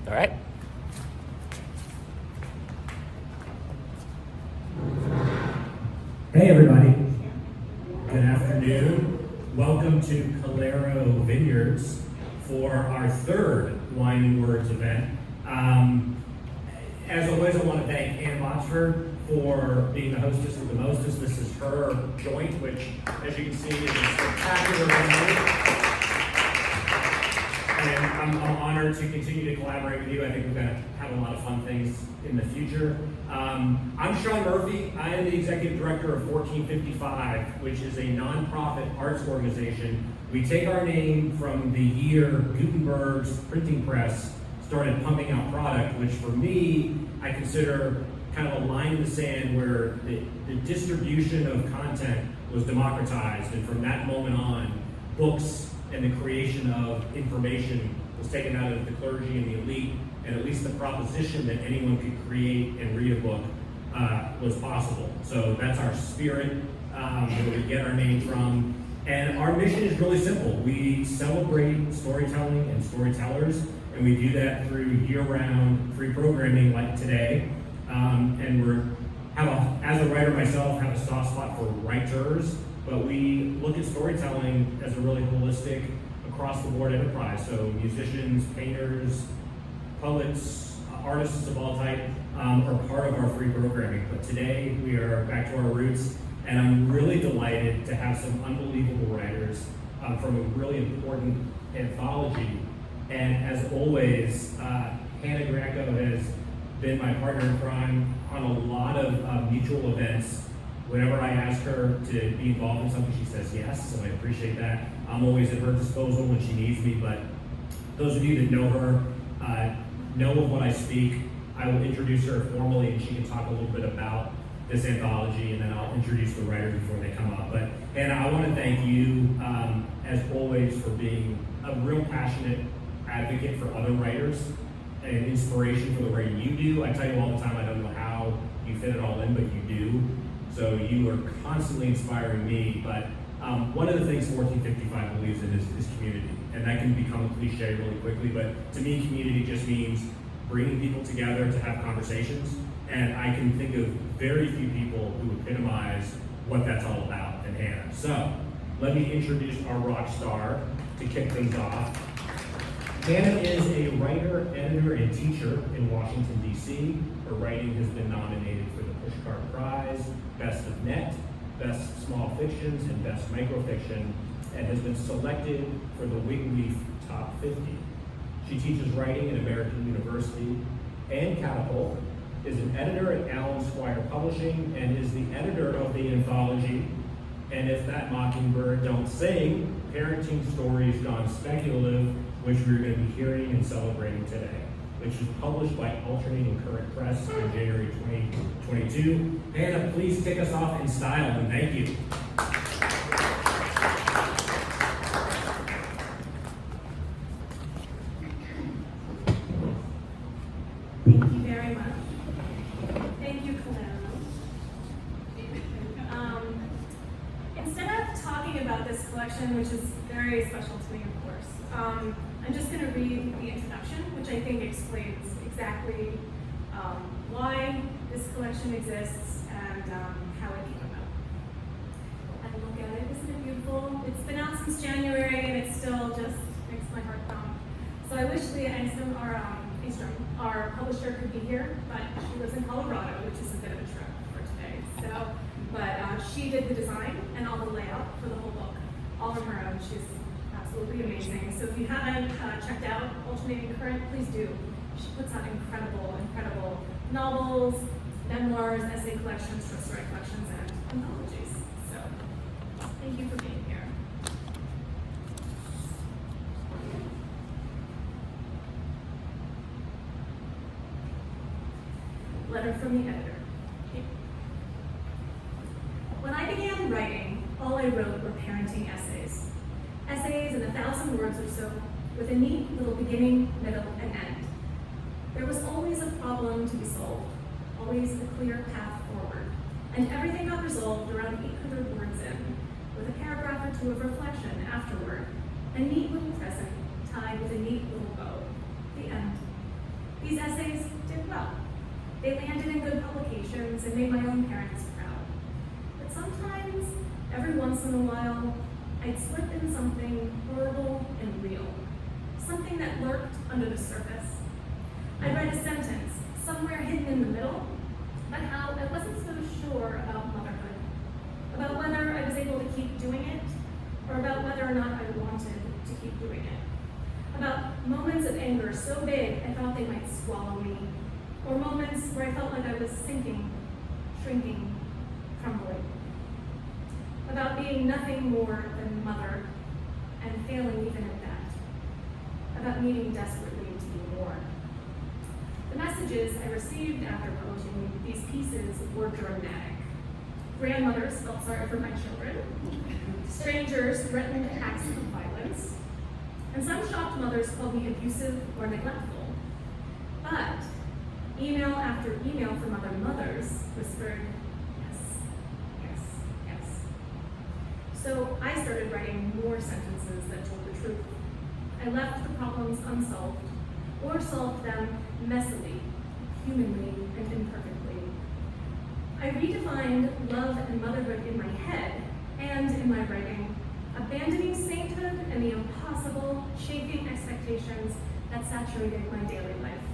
All right. Hey everybody, good afternoon. Welcome to Kalero Vineyards for our third Wine Words event. As always, I want to thank Ann Botsford for being the hostess of the mostest. This is her joint, which, as you can see, is a spectacular venue. And I'm honored to continue to collaborate with you. I think we're going to have a lot of fun things in the future. I'm Sean Murphy. I am the executive director of 1455, which is a nonprofit arts organization. We take our name from the year Gutenberg's printing press started pumping out product, which for me, I consider kind of a line in the sand where the distribution of content was democratized. And from that moment on, books and the creation of information was taken out of the clergy and the elite, and at least the proposition that anyone could create and read a book was possible. So that's our spirit, where we get our name from. And our mission is really simple. We celebrate storytelling and storytellers, and we do that through year-round free programming like today. And as a writer myself, have a soft spot for writers, but we look at storytelling as a really holistic, across-the-board enterprise. So musicians, painters, poets, artists of all type are part of our free programming. But today we are back to our roots, and I'm really delighted to have some unbelievable writers from a really important anthology. And as always, Hannah Grieco has been my partner in crime on a lot of mutual events. Whenever I ask her to be involved in something, she says yes, so I appreciate that. I'm always at her disposal when she needs me, but those of you that know her know of what I speak. I will introduce her formally and she can talk a little bit about this anthology, and then I'll introduce the writers before they come up. But Hannah, I want to thank you, as always, for being a real passionate advocate for other writers and inspiration for the writing you do. I tell you all the time, I don't know how you fit it all in, but you do. So you are constantly inspiring me. But one of the things 1455 believes in is community. And that can become a cliche really quickly, but to me, community just means bringing people together to have conversations. And I can think of very few people who epitomize what that's all about than Hannah. So let me introduce our rock star to kick things off. Hannah is a writer, editor, and teacher in Washington, D.C. Her writing has been nominated for the Pushcart Prize, Best of Net, Best Small Fictions, and Best Microfiction, and has been selected for the Wigleaf Top 50. She teaches writing at American University and Catapult, is an editor at Alan Squire Publishing, and is the editor of the anthology And If That Mockingbird Don't Sing, Parenting Stories Gone Speculative, which we're going to be hearing and celebrating today, which is published by Alternating Current Press in January 2022. Hannah, please kick us off in style, and thank you. Thank you very much. Thank you, Kalero. Instead of talking about this collection, which is very special to me, of course, I'm just going to read the introduction, which I think explains exactly why this collection exists and how it came about. And look at it, isn't it beautiful? It's been out since January and it still just makes my heart thump. So I wish Leah Engstrom, our publisher, could be here, but she lives in Colorado, which is a bit of a trip for today. But she did the design and all the layout for the whole book, all on her own. She's absolutely amazing. So if you haven't checked out Alternating Current, please do. She puts out incredible novels, memoirs, essay collections, short story collections, and anthologies. So thank you for being here. Letter from the editor. When I began writing, all I wrote were parenting essays. Essays in 1,000 words or so, with a neat little beginning, middle, and end. There was always a problem to be solved, always a clear path forward, and everything got resolved around 800 words in, with a paragraph or two of reflection afterward, a neat little present tied with a neat little bow. The end. and made my own parents proud. But sometimes, every once in a while, I'd slip in something horrible and real, something that lurked under the surface. I'd write a sentence, somewhere hidden in the middle, about how I wasn't so sure about motherhood, about whether I was able to keep doing it, or about whether or not I wanted to keep doing it. About moments of anger so big I thought they might swallow me, or moments where I felt like I was sinking, shrinking, crumbling. About being nothing more than mother, and failing even at that. About needing desperately to be more. The messages I received after publishing these pieces were dramatic. Grandmothers felt sorry for my children. Strangers threatened acts of violence. And some shocked mothers called me abusive or neglectful. But email after email from other mothers whispered, yes, yes, yes. So I started writing more sentences that told the truth. I left the problems unsolved, or solved them messily, humanly, and imperfectly. I redefined love and motherhood in my head and in my writing, abandoning sainthood and the impossible, shaping expectations that saturated my daily life.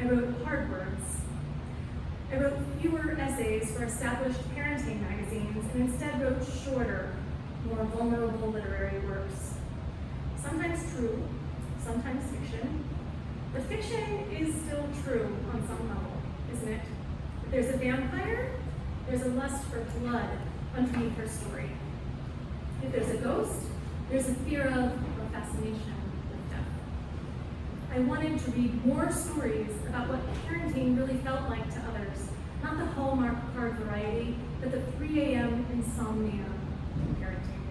I wrote hard words. I wrote fewer essays for established parenting magazines and instead wrote shorter, more vulnerable literary works. Sometimes true, sometimes fiction. But fiction is still true on some level, isn't it? If there's a vampire, there's a lust for blood underneath her story. If there's a ghost, there's a fear of or fascination with death. I wanted to read more stories about what parenting really felt like to others, not the Hallmark card variety, but the 3 a.m. insomnia parenting,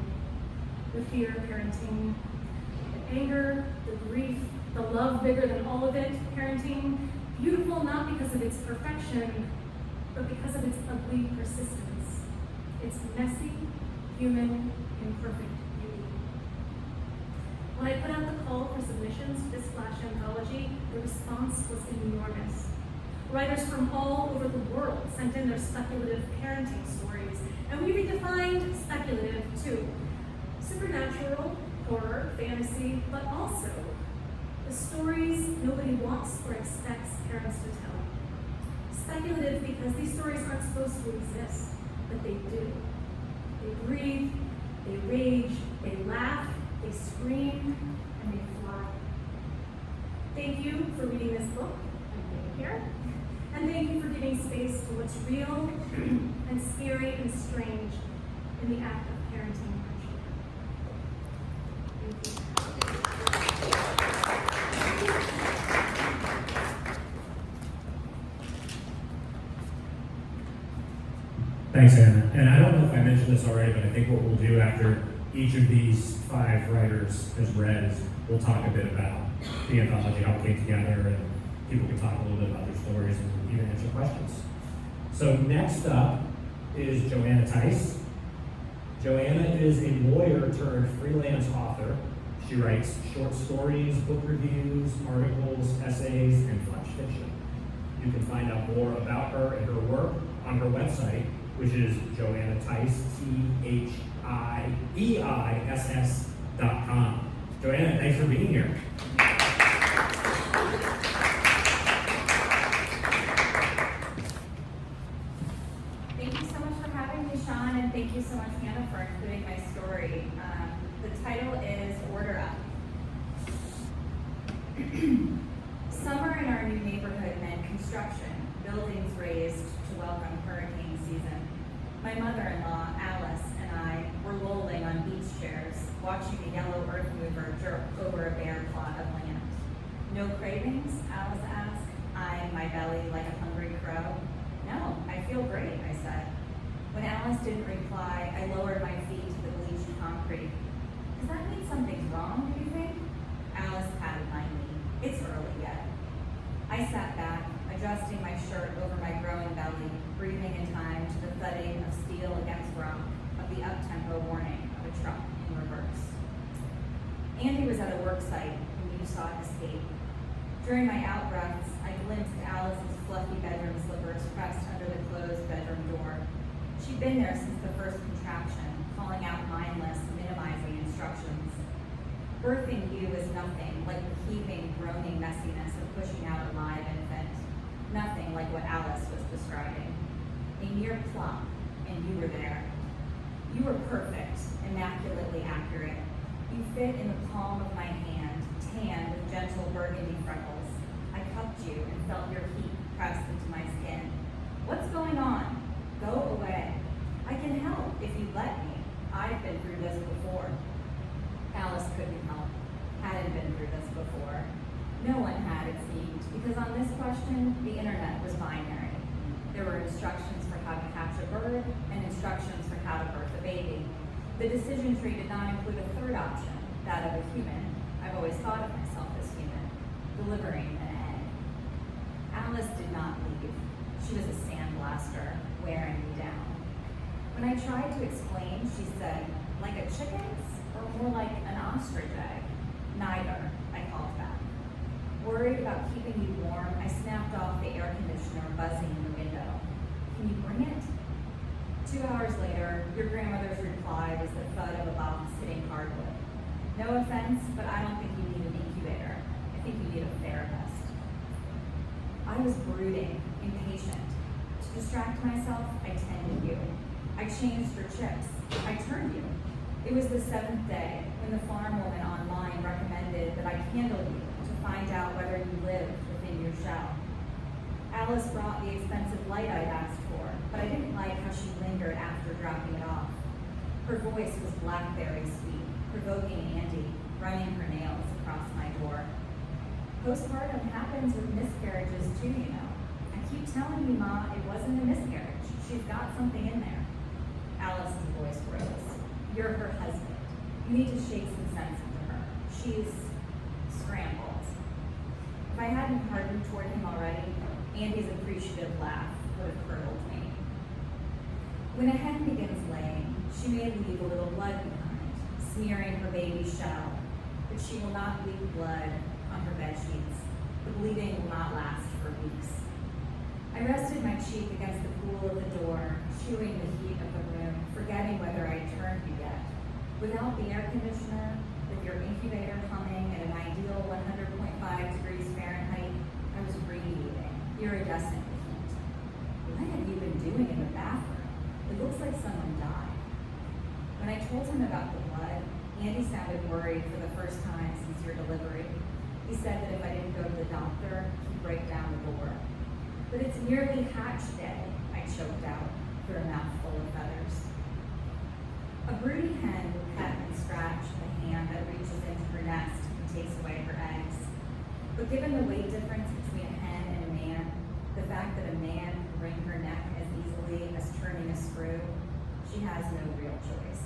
the fear parenting, the anger, the grief, the love bigger than all of it parenting, beautiful not because of its perfection, but because of its ugly persistence, its messy, human, imperfect beauty. When I put out the call for submissions to this flash anthology, the response was enormous. Writers from all over the world sent in their speculative parenting stories, and we redefined speculative too. Supernatural, horror, fantasy, but also the stories nobody wants or expects parents to tell. Speculative because these stories aren't supposed to exist, but they do. They breathe, they rage, they laugh, they scream, and they fly. Thank you for reading this book and being here. And thank you for giving space to what's real and scary and strange in the act of parenting our children. Thank you. Thanks, Anna. And I don't know if I mentioned this already, but I think what we'll do after each of these 5 writers has read is we'll talk a bit about the anthology, how it came together, and people can talk a little bit about their stories and even answer questions. So next up is Joanna Tice. Joanna is a lawyer turned freelance author. She writes short stories, book reviews, articles, essays, and flash fiction. You can find out more about her and her work on her website, which is JoannaTice, THIEISS.com. Joanna, thanks for being here. Thank you so much for having me, Sean, and thank you so much, Hannah, for including my story. The title is Order Up. Summer in our new neighborhood meant construction, buildings raised to welcome hurricane season. My mother-in-law, Alice, and I were lolling on beach chairs, watching a yellow earth mover jerk over a bare plot of land. No cravings? Alice asked, eyeing my belly like a hungry crow. No, I feel great, I said. When Alice didn't reply, I lowered my feet to the bleached concrete. Does that mean something's wrong, do you think? Alice patted my knee. It's early yet. I sat back, adjusting my shirt over my growing belly, breathing in time to the thudding of steel against rock, of the up-tempo warning of a truck in reverse. Andy was at a work site when you saw escape. During my out-breaths, I glimpsed Alice's fluffy bedroom slippers pressed under the closed bedroom door. She'd been there since the first contraction, calling out mindless, minimizing instructions. Birthing you is nothing like the heaving, groaning messiness of pushing out a live infant. Nothing like what Alice was describing. A mere plump, and you were there. You were perfect, immaculately accurate. You fit in the palm of my hand, tan with gentle burgundy freckles. I cupped you and felt your heat pressed into my skin. What's going on? Go away. I can help if you let me. I've been through this before. Alice couldn't help, hadn't been through this before. No one had, it seemed, because on this question, the internet was binary. There were instructions for how to hatch a bird and instructions for how to birth a baby. The decision tree did not include a third option, that of a human. I've always thought of myself as human, delivering an egg. Alice did not leave. She was a sandblaster, wearing me down. When I tried to explain, she said, like a chicken's or more like an ostrich egg? Neither, I called back. Worried about keeping you warm, I snapped off the air conditioner buzzing in the window. Can you bring it? 2 hours later, your grandmother's reply was the thud of a box hitting hardwood. No offense, but I don't think you need an incubator. I think you need a therapist. I was brooding, impatient. To distract myself, I tended you. I changed your chips. I turned you. It was the 7th day when the farm woman online recommended that I candle you to find out whether you lived within your shell. Alice brought the expensive light I'd asked for, but I didn't like how she lingered after dropping it off. Her voice was blackberry sweet, provoking Andy, running her nails across my door. Postpartum happens with miscarriages too, you know. I keep telling you, Ma, it wasn't a miscarriage. She's got something in there. Alice's voice rose. You're her husband. You need to shake some sense into her. She's scrambled. If I hadn't hardened toward him already, Andy's appreciative laugh would have curdled me. When a hen begins laying, she may leave a little blood behind, smearing her baby's shell, but she will not leave blood on her bed sheets. The bleeding will not last for weeks. I rested my cheek against the cool of the door, chewing the heat of the room, forgetting whether I had turned you yet. Without the air conditioner, with your incubator humming at an ideal 100.5 degrees Fahrenheit, I was radiating, iridescent with heat. What have you been doing in the bathroom? It looks like someone died. When I told him about the blood, Andy sounded worried for the first time since your delivery. He said that if I didn't go to the doctor, he'd break down the door. But it's nearly hatch day, I choked out through a mouthful of feathers. A broody hen will pet and scratch the hand that reaches into her nest and takes away her eggs. But given the weight difference between a hen and a man, the fact that a man can wring her neck as easily as turning a screw, she has no real choice.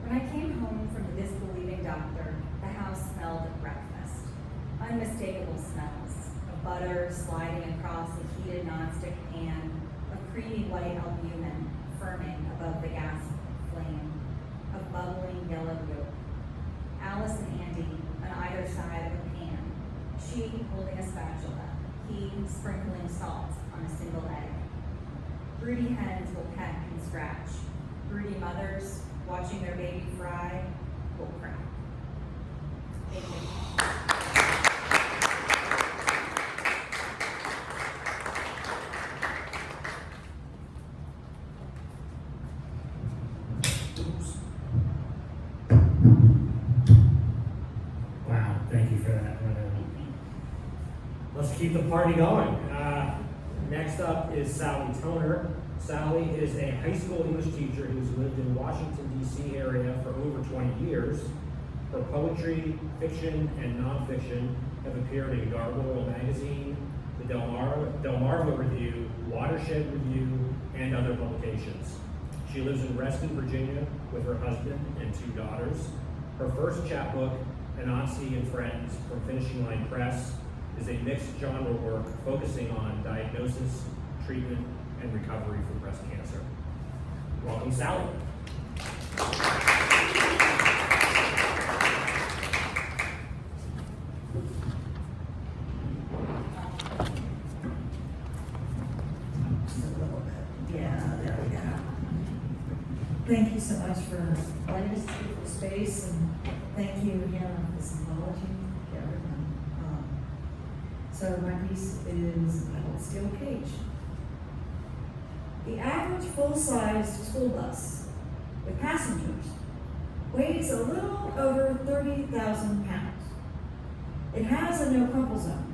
When I came home from the disbelieving doctor, the house smelled of breakfast. Unmistakable smells of butter sliding across a heated nonstick pan, of creamy white albumin firming above the gas flame, of bubbling yellow yolk. Alice and Andy on either side of a pan, she holding a spatula, he sprinkling salt on a single egg. Broody hens will peck and scratch. Broody mothers, watching their baby fry, will crack. Thank you. Wow, thank you for that. Let's keep the party going. Next up is Sally Toner. Sally is a high school English teacher who's lived in Washington, D.C. area for over 20 years. Her poetry, fiction, and nonfiction have appeared in Gargoyle Magazine, the Delmarva Review, Watershed Review, and other publications. She lives in Reston, Virginia with her husband and 2 daughters. Her first chapbook, Anansi and Friends from Finishing Line Press, is a mixed genre work focusing on diagnosis, treatment, and recovery from breast cancer. Welcome, Sally. Thank you so much for letting us take the space, and thank you again for this anthology to everyone. So my piece is entitled Steel Cage. The average full-sized school bus with passengers weighs a little over 30,000 pounds. It has a no crumple zone.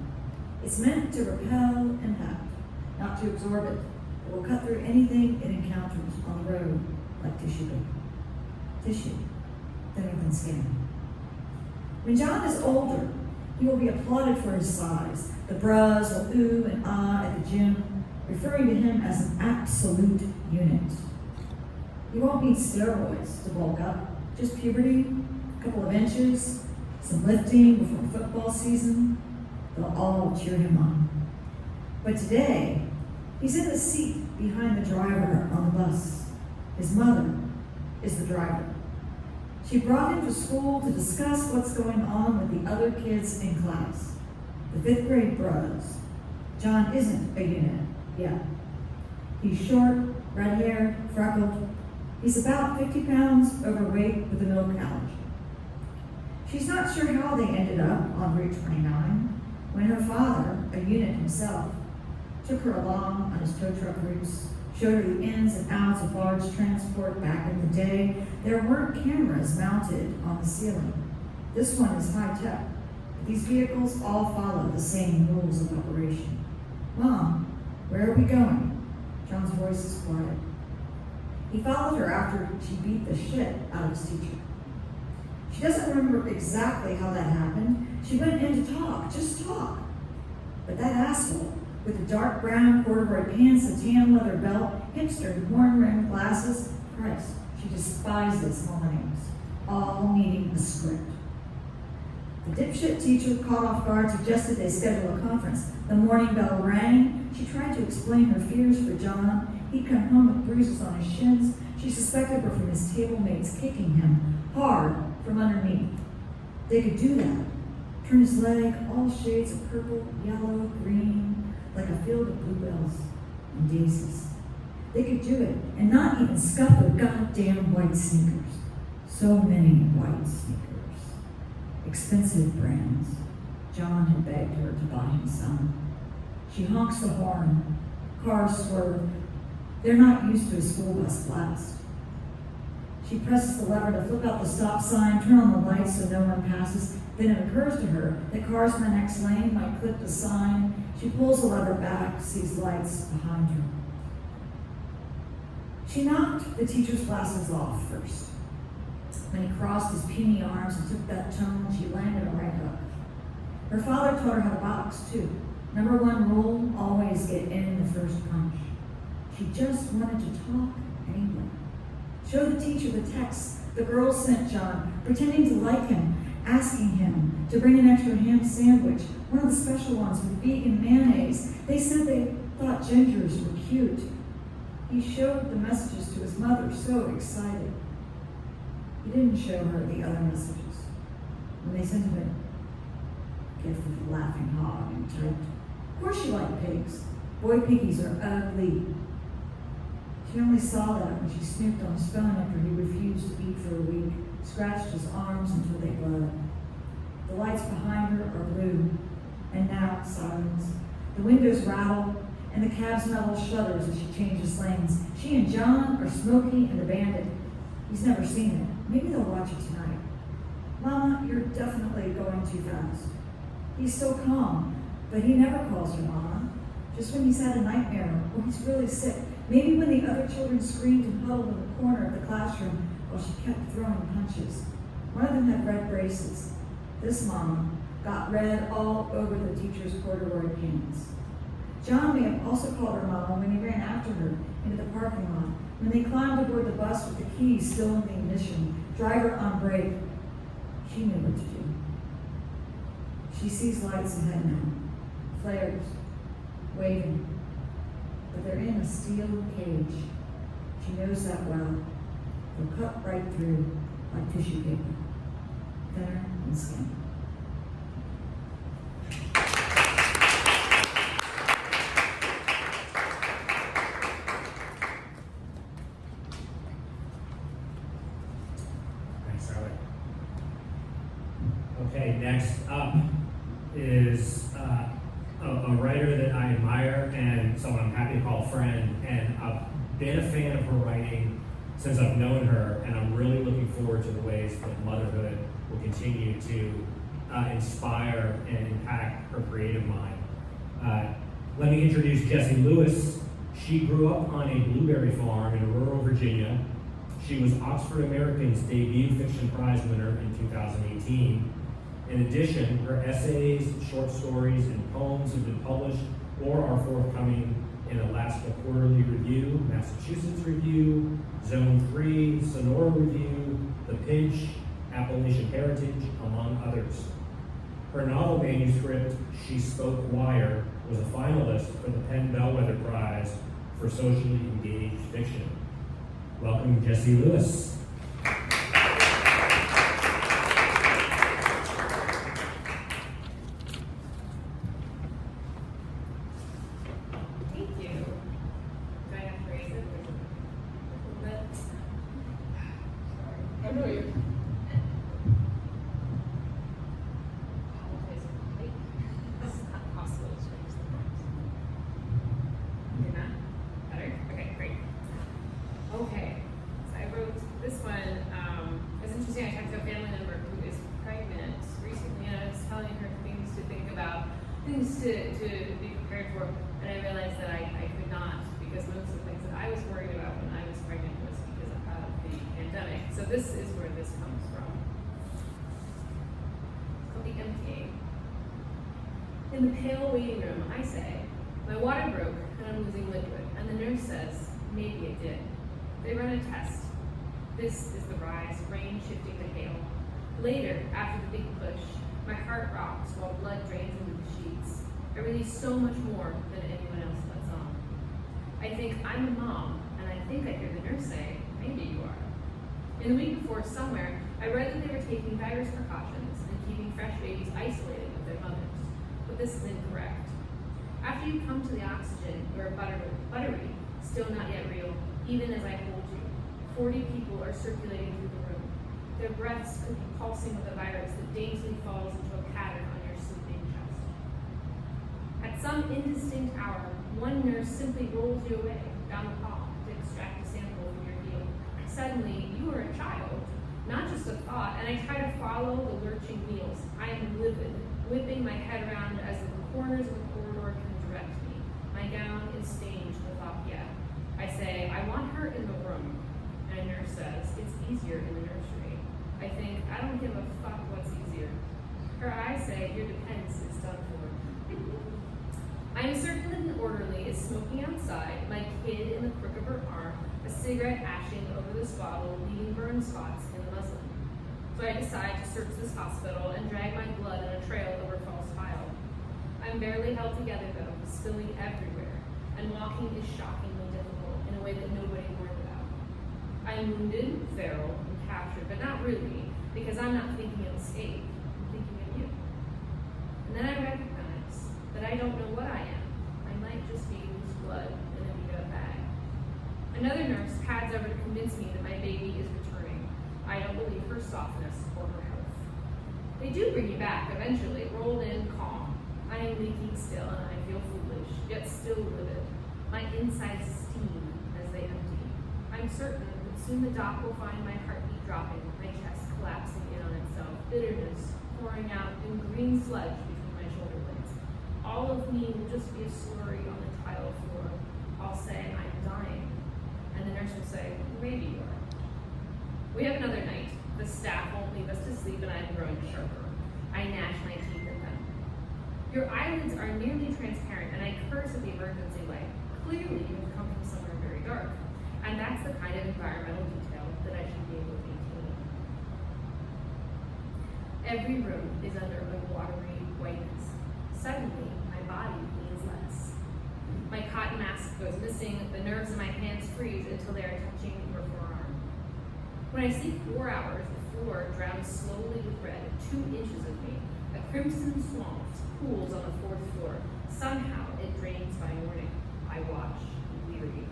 It's meant to repel impact, not to absorb it. It will cut through anything it encounters on the road like tissue paper. Tissue, thinner than skin. When John is older, he will be applauded for his size. The bras will ooh and ah at the gym, referring to him as an absolute unit. He won't need steroids to bulk up, just puberty, a couple of inches, some lifting before football season. They'll all cheer him on. But today, he's in the seat behind the driver on the bus. His mother is the driver. She brought him to school to discuss what's going on with the other kids in class, the 5th grade bros. John isn't a unit yet. He's short, red-haired, freckled. He's about 50 pounds overweight with a milk allergy. She's not sure how they ended up on Route 29 when her father, a unit himself, took her along on his tow truck routes, showed her the ins and outs of large transport back in the day. There weren't cameras mounted on the ceiling. This one is high-tech. These vehicles all follow the same rules of operation. Mom, where are we going? John's voice is quiet. He followed her after she beat the shit out of his teacher. She doesn't remember exactly how that happened. She went in to talk, just talk. But that asshole, with the dark brown corduroy pants, a tan leather belt, hipster and horn-rimmed glasses, Christ, she despises millennials, all needing a script. The dipshit teacher, caught off guard, suggested they schedule a conference. The morning bell rang. She tried to explain her fears for John. He'd come home with bruises on his shins. She suspected were from his table mates kicking him hard from underneath. They could do that. Turn his leg all shades of purple, yellow, green, like a field of bluebells and daisies. They could do it and not even scuff their goddamn white sneakers. So many white sneakers. Expensive brands. John had begged her to buy him some. She honks the horn. Cars swerve. They're not used to a school bus blast. She presses the lever to flip out the stop sign, turn on the lights so no one passes. Then it occurs to her that cars in the next lane might clip the sign. She pulls the lever back, sees lights behind her. She knocked the teacher's glasses off first. When he crossed his puny arms and took that tone, she landed a right hook. Her father taught her how to box, too. Number 1 rule, always get in the first punch. She just wanted to talk anyway. Show the teacher the text the girls sent John, pretending to like him, asking him to bring an extra ham sandwich, one of the special ones with vegan mayonnaise. They said they thought gingers were cute. He showed the messages to his mother, so excited. He didn't show her the other messages. When they sent him a gift of the laughing hog and typed, "Of course you like pigs. Boy piggies are ugly." She only saw that when she snooped on his phone after he refused to eat for a week, scratched his arms until they bled. The lights behind her are blue, and now sirens. The windows rattle, and the cab's metal shudders as she changes lanes. She and John are Smokey and the Bandit. He's never seen it. Maybe they'll watch it tonight. Mama, you're definitely going too fast. He's so calm, but he never calls her Mama. Just when he's had a nightmare or he's really sick. Maybe when the other children screamed and huddled in the corner of the classroom while she kept throwing punches. One of them had red braces. This Mama got red all over the teacher's corduroy pants. John may have also called her Mama when he ran after her into the parking lot, when they climbed aboard the bus with the keys still in the ignition, driver on brake. She knew what to do. She sees lights ahead now, flares, waving, but they're in a steel cage. She knows that well. They'll cut right through like tissue paper, thinner than skin. up is a writer that I admire and someone I'm happy to call a friend, and I've been a fan of her writing since I've known her, and I'm really looking forward to the ways that motherhood will continue to inspire and impact her creative mind. Let me introduce Jessie Lewis. She grew up on a blueberry farm in rural Virginia. She was Oxford American's debut fiction prize winner in 2018. In addition, her essays, short stories, and poems have been published or are forthcoming in Alaska Quarterly Review, Massachusetts Review, Zone 3, Sonora Review, The Pinch, Appalachian Heritage, among others. Her novel manuscript, She Spoke Wire, was a finalist for the Penn Bellwether Prize for socially engaged fiction. Welcome, Jessie Lewis. to be prepared for, and I realized that I could not, because most of the things that I was worried about when I was pregnant was because of the pandemic. So this is where this comes from. It's called The Emptying. In the pale waiting room, I say, my water broke and I'm losing liquid, and the nurse says, maybe it did. They run a test. This is the rise, rain shifting to hail. Later, after the big push, my heart rocks while blood drains into the sheets. I release so much more than anyone else lets on. I think I'm a mom, and I think I hear the nurse say, maybe you are. In the week before, somewhere, I read that they were taking virus precautions and keeping fresh babies isolated with their mothers. But this is incorrect. After you come to the oxygen, you're buttery, still not yet real, even as I hold you. 40 people are circulating through the room. Their breaths could be pulsing with a virus that daintily falls into a pattern on your sleeping chest. At some indistinct hour, one nurse simply rolls you away down the hall to extract a sample from your heel. Suddenly, you are a child, not just a thought, and I try to follow the lurching wheels. I am livid, whipping my head around as the corners of the corridor can direct me. My gown is stained with lafayette. I say, I want her in the room. And a nurse says, it's easier in the nursery. I think, I don't give a fuck what's easier. Her eyes say, your defense is done for. I am certain that an orderly is smoking outside, my kid in the crook of her arm, a cigarette ashing over the swaddle, leaving burn spots in the muslin. So I decide to search this hospital and drag my blood on a trail over false tile. I'm barely held together though, spilling everywhere, and walking is shockingly difficult in a way that nobody warned about. I am wounded, feral, and captured, but not really, because I'm not thinking of escape, I'm thinking of you. And then I recognize that I don't know what I am. I might just be loose blood in a beat up bag. Another nurse pads over to convince me that my baby is returning. I don't believe her softness or her health. They do bring you back eventually, rolled in calm. I am leaking still, and I feel foolish, yet still livid. My insides steam as they empty. I'm certain that soon the doc will find my heartbeat dropping, my chest collapsing in on itself, bitterness pouring out in green sludge between my shoulder blades. All of me will just be a slurry on the tile floor. I'll say, I'm dying. And the nurse will say, maybe you are. We have another night. The staff won't leave us to sleep, and I'm growing sharper. I gnash my teeth at them. Your eyelids are nearly transparent, and I curse at the emergency light. Clearly, you have come from somewhere very dark. And that's the kind of environmental detail that I should be able to maintain. Every room is under a watery whiteness. Suddenly, my body means less. My cotton mask goes missing, the nerves in my hands freeze until they are touching your forearm. When I sleep 4 hours, the floor drowns slowly with red, 2 inches of me. A crimson swamp pools on the 4th floor. Somehow, it drains by morning. I watch, weary.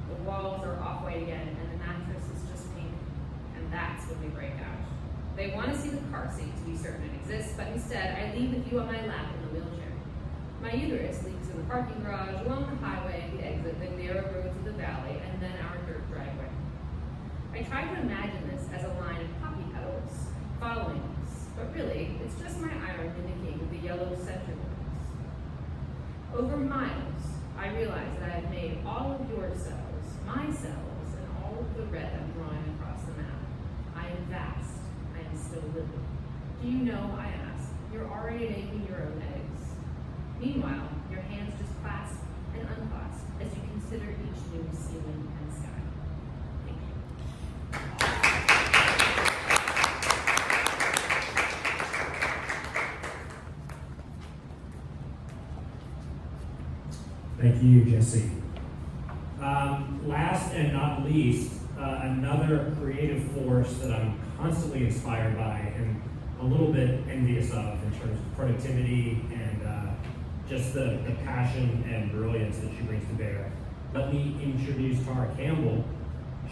The walls are off-white again, and the mattress is just pink. And that's when we break out. They want to see the car seat to be certain it exists, but instead I leave with you on my lap in the wheelchair. My uterus leaks in the parking garage, along the highway, the exit, the narrow roads of the valley, and then our dirt driveway. I try to imagine this as a line of poppy petals following us, but really, it's just my iron mimicking the yellow center ones. Over miles, I realize that I have made all of your cells, my cells, and all of the red I'm drawing across the map. I am vast. I am still living. Do you know, I ask, you're already making your own eggs. Meanwhile, your hands just clasp and unclasp as you consider each new ceiling and sky. Thank you. Thank you, Jesse. Last and not least, another creative force that I'm constantly inspired by and a little bit envious of in terms of productivity and just the passion and brilliance that she brings to bear. Let me introduce Tara Campbell.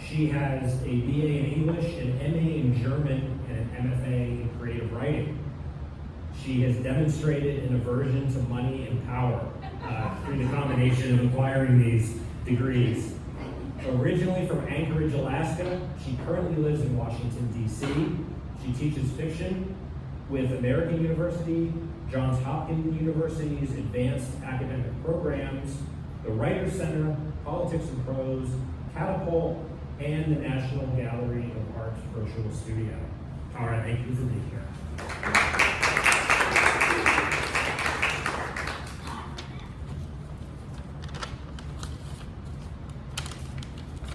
She has a BA in English, an MA in German, and an MFA in creative writing. She has demonstrated an aversion to money and power through the combination of acquiring these degrees. Originally from Anchorage, Alaska, she currently lives in Washington, D.C. She teaches fiction with American University, Johns Hopkins University's advanced academic programs, the Writers Center, Politics and Prose, Catapult, and the National Gallery of Art's virtual studio. Tara, thank you for being here.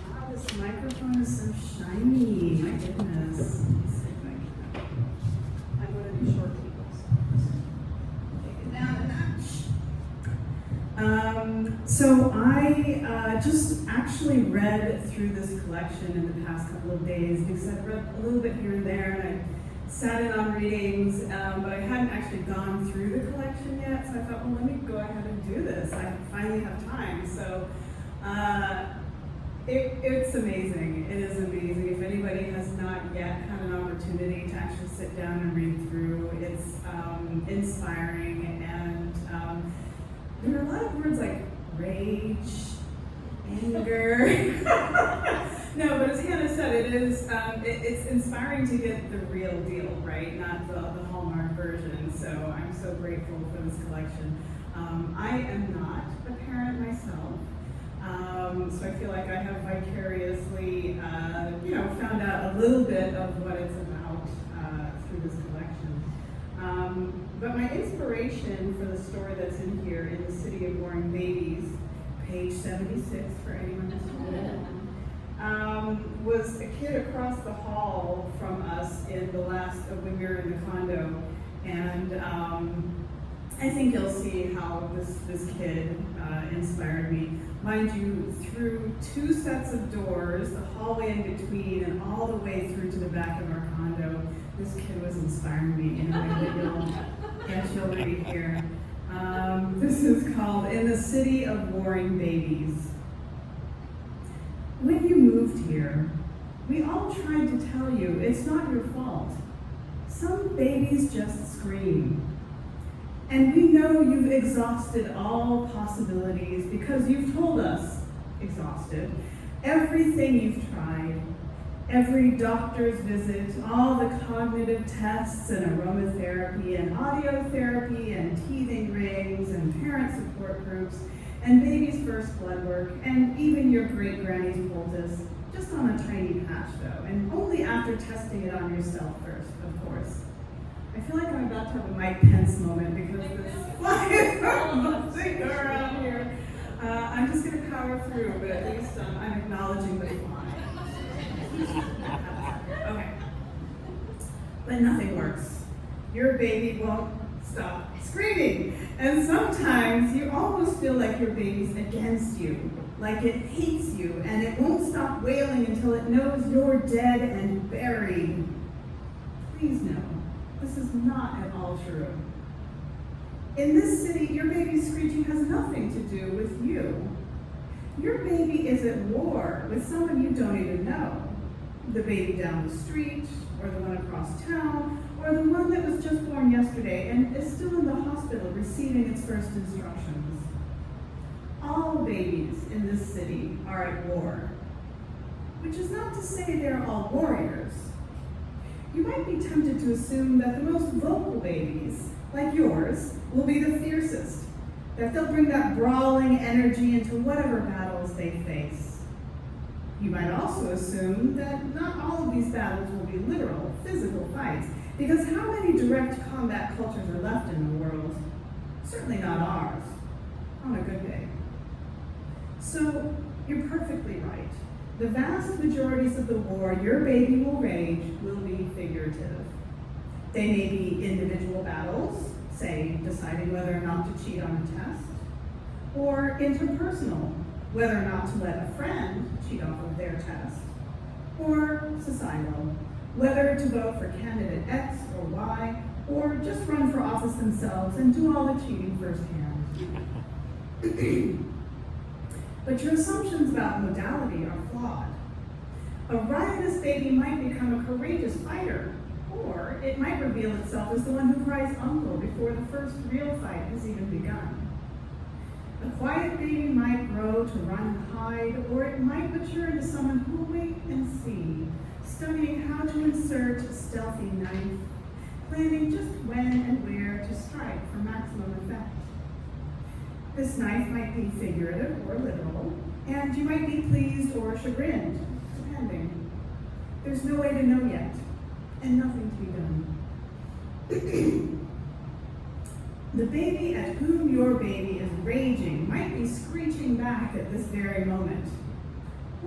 Wow, this microphone is so shiny. My goodness. Let's see if I can. I'm one of these short people. Take it down a notch. So I just actually read through this collection in the past couple of days because I've read a little bit here and there, and I sat in on readings, but I hadn't actually gone through the collection yet. So I thought, well, let me go ahead and do this. I finally have time. So it's amazing. It is amazing. If anybody has not yet had an opportunity to actually sit down and read through, it's inspiring, and there are a lot of words like rage, anger. No, but as Hannah said, it's inspiring to get the real deal, right? Not the Hallmark version. So I'm so grateful for this collection. I am not a parent myself. So I feel like I have vicariously, found out a little bit of what it's about through this collection. But my inspiration for the story that's in here, In the City of Warring Babies, page 76 for anyone who's holding, was a kid across the hall from us when we were in the condo, and I think you'll see how this kid inspired me. Mind you, through two sets of doors, the hallway in between, and all the way through to the back of our condo, this kid was inspiring me in a way that you'll read here. This is called In the City of Warring Babies. When you moved here, we all tried to tell you it's not your fault. Some babies just scream. And we know you've exhausted all possibilities because you've told us, exhausted, everything you've tried, every doctor's visit, all the cognitive tests and aromatherapy and audio therapy and teething rings and parent support groups and baby's first blood work and even your great-granny's poultice, just on a tiny patch though, and only after testing it on yourself first, of course. I feel like I'm about to have a Mike Pence moment because this fly is bouncing around here. I'm just going to power through, but at least I'm acknowledging the fly. Okay. But nothing works. Your baby won't stop screaming. And sometimes you almost feel like your baby's against you, like it hates you, and it won't stop wailing until it knows you're dead and buried. Please know, this is not at all true. In this city, your baby's screeching has nothing to do with you. Your baby is at war with someone you don't even know. the baby down the street, or the one across town, or the one that was just born yesterday and is still in the hospital receiving its first instructions. All babies in this city are at war, which is not to say they're all warriors. You might be tempted to assume that the most vocal babies, like yours, will be the fiercest, that they'll bring that brawling energy into whatever battles they face. You might also assume that not all of these battles will be literal, physical fights, because how many direct combat cultures are left in the world? Certainly not ours, on a good day. So, you're perfectly right. The vast majorities of the war your baby will wage will be figurative. They may be individual battles, say deciding whether or not to cheat on a test, or interpersonal, whether or not to let a friend cheat off of their test, or societal, whether to vote for candidate X or Y, or just run for office themselves and do all the cheating firsthand. But your assumptions about modality are flawed. A riotous baby might become a courageous fighter, or it might reveal itself as the one who cries uncle before the first real fight has even begun. A quiet baby might grow to run and hide, or it might mature into someone who will wait and see, studying how to insert a stealthy knife, planning just when and where to strike for maximum effect. This knife might be figurative or literal, and you might be pleased or chagrined, depending. There's no way to know yet, and nothing to be done. The baby at whom your baby is raging might be screeching back at this very moment,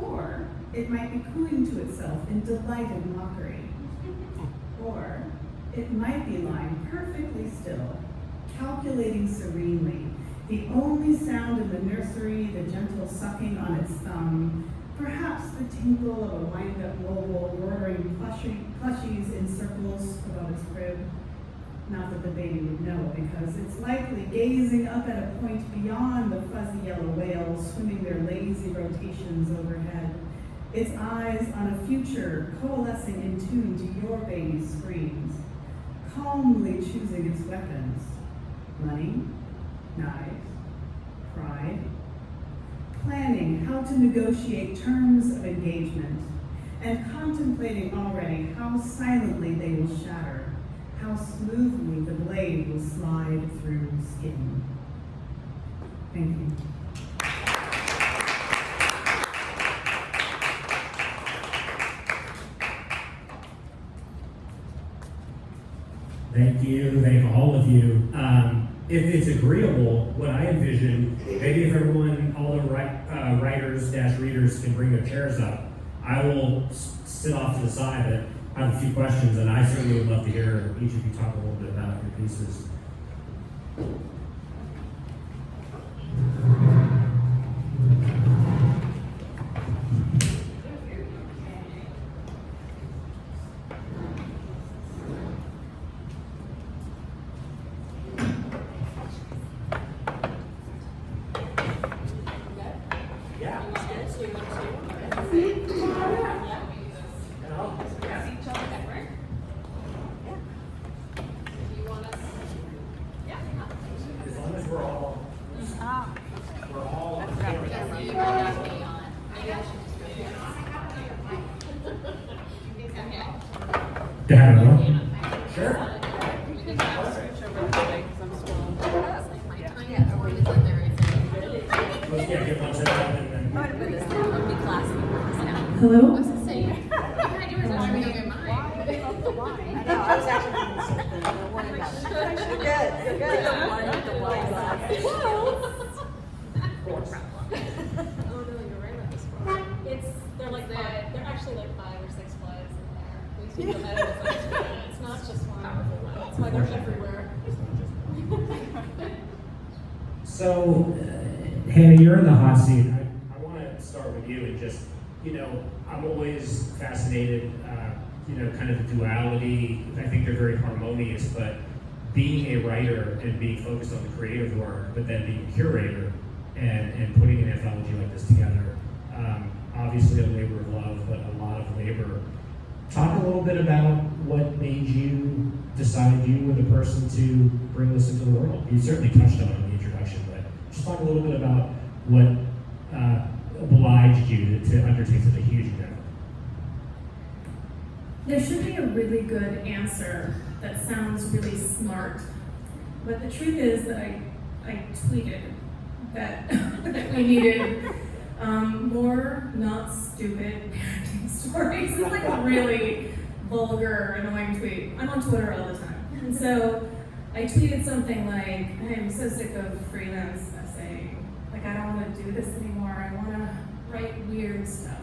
or it might be cooing to itself in delighted mockery, or it might be lying perfectly still, calculating serenely, the only sound in the nursery, the gentle sucking on its thumb, perhaps the tinkle of a wind-up mobile ordering plushies in circles above its crib. Not that the baby would know, because it's likely gazing up at a point beyond the fuzzy yellow whales swimming their lazy rotations overhead, its eyes on a future coalescing in tune to your baby's screams, calmly choosing its weapons: money, knives, pride, planning how to negotiate terms of engagement, and contemplating already how silently they will shatter, how smoothly the blade will slide through skin. Thank you. Thank you, thank all of you. If it's agreeable, what I envision, maybe if everyone, all the writers/readers can bring their chairs up, I will sit off to the side but have a few questions, and I certainly would love to hear each of you talk a little bit about your pieces. Hello? They're actually like 5 or 6 flies in there. We see them everywhere. It's not just one. That's why they're everywhere. So, Hannah, you're in the hot seat. I want to start with you and just, I'm always fascinated, kind of the duality. I think they're very harmonious, but being a writer and being focused on the creative work, but then being a curator and putting an anthology like this together, obviously a labor of love, but a lot of labor. Talk a little bit about what made you decide you were the person to bring this into the world. You certainly touched on it in the introduction, but just talk a little bit about what obliged you to undertake such a huge endeavor. There should be a really good answer that sounds really smart, but the truth is that I tweeted that, that we needed more not stupid parenting stories. It's like a really vulgar, annoying tweet. I'm on Twitter all the time. And so I tweeted something like, I am so sick of freelance essaying. Like, I don't want to do this anymore. I want to write weird stuff.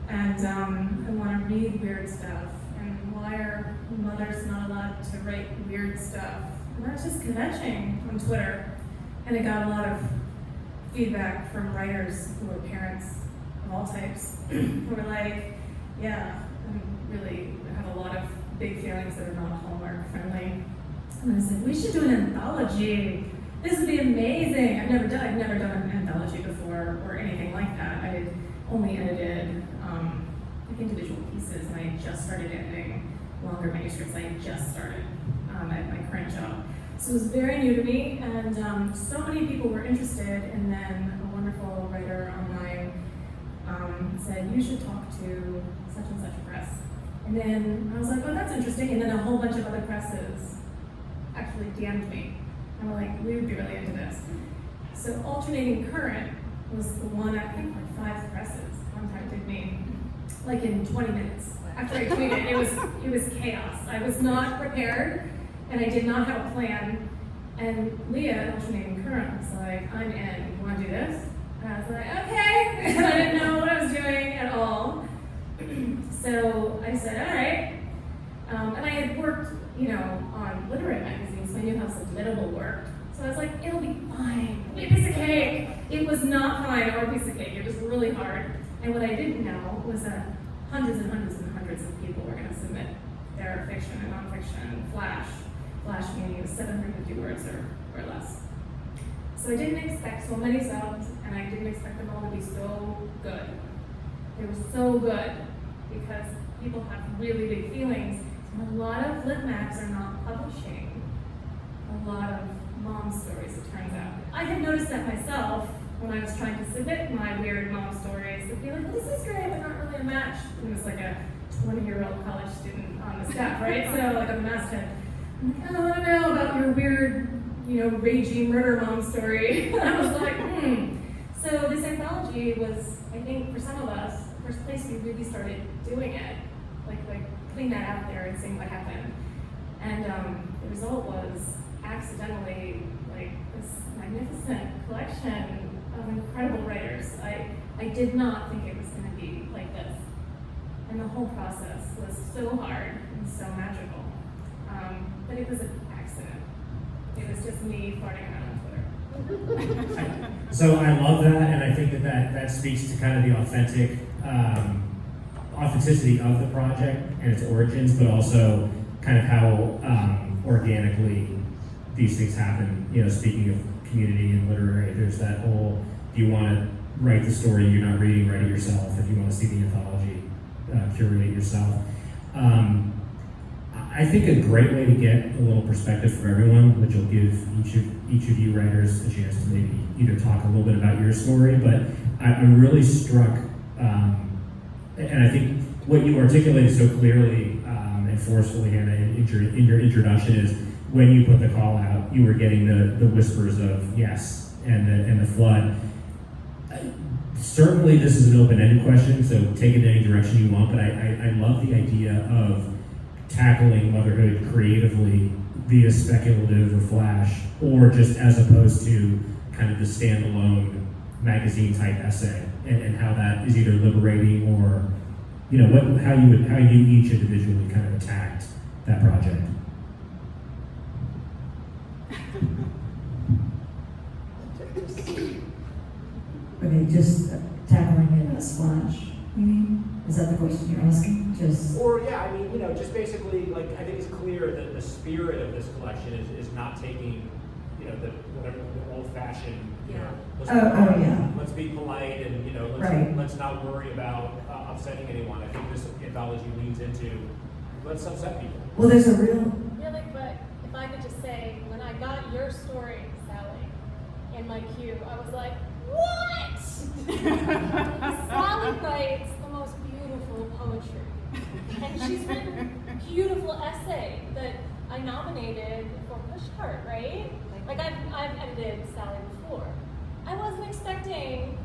And I want to read weird stuff. And why are mothers not allowed to write weird stuff? And I was just kvetching on Twitter. And I got a lot of feedback from writers who are parents of all types, who were like, yeah, I really have a lot of big feelings that are not Hallmark friendly. And I said, we should do an anthology. This would be amazing. I've never done an anthology before or anything like that. I had only edited like individual pieces, and I had just started editing longer manuscripts. I had just started at my current job. So it was very new to me, and so many people were interested, and then a wonderful writer online said, you should talk to such and such press. And then I was like, oh, that's interesting, and then a whole bunch of other presses actually DM'd me, and were like, we would be really into this. So Alternating Current was the one, I think like 5 presses contacted me, like in 20 minutes after I tweeted. It was chaos. I was not prepared, and I did not have a plan. And Leah, Alternating Current, was like, I'm in, you want to do this? And I was like, okay. And I didn't know what I was doing at all. So I said, all right. And I had worked, on literary magazines, so I knew how submittable worked. So I was like, it'll be fine. It'll be a piece of cake. It was not fine or a piece of cake. It was really hard. And what I didn't know was that hundreds and hundreds and hundreds of people were going to submit their fiction and nonfiction, flash meaning it was 750 words or less. So I didn't expect so many subs, and I didn't expect them all to be so good. They were so good because people have really big feelings. And a lot of lit mags are not publishing a lot of mom stories, it turns out. I had noticed that myself when I was trying to submit my weird mom stories. They'd be like, this is great, but not really a match. And it was like a 20-year-old college student on the staff, right? So like a masthead. I'm like, oh, I don't know about your weird, raging murder mom story. And I was like, So this anthology was, I think, for some of us, the first place we really started doing it, like putting that out there and seeing what happened. And the result was accidentally like this magnificent collection of incredible writers. I did not think it was going to be like this. And the whole process was so hard and so magical. But it was an accident. It was just me farting around on Twitter. So I love that, and I think that speaks to kind of the authenticity of the project and its origins, but also kind of how organically these things happen. Speaking of community and literary, there's that whole, do you want to write the story you're not reading, write it yourself. If you want to see the anthology, curate it yourself. I think a great way to get a little perspective for everyone, which will give each of you writers a chance to maybe either talk a little bit about your story, but I'm really struck, and I think what you articulated so clearly and forcefully, Hannah, in your introduction is when you put the call out, you were getting the whispers of yes and the flood. Certainly, this is an open-ended question, so take it in any direction you want, but I love the idea of tackling motherhood creatively via speculative or flash, or just as opposed to kind of the standalone magazine-type essay, and how that is either liberating or, how you each individually kind of attacked that project. Okay, just tackling it as splash, you mean? Is that the question you're asking? Or just basically, like, I think it's clear that the spirit of this collection is not taking, the old-fashioned, Yeah. let's be be polite and, Right. let's not worry about upsetting anyone. I think this anthology leans into, let's upset people. Well, there's a real, Really, but if I could just say, when I got your story, Sally, in my queue, I was like, what? Sally writes the most beautiful poetry. And she's written a beautiful essay that I nominated for Pushcart, right? Like I've edited Sally before. I wasn't expecting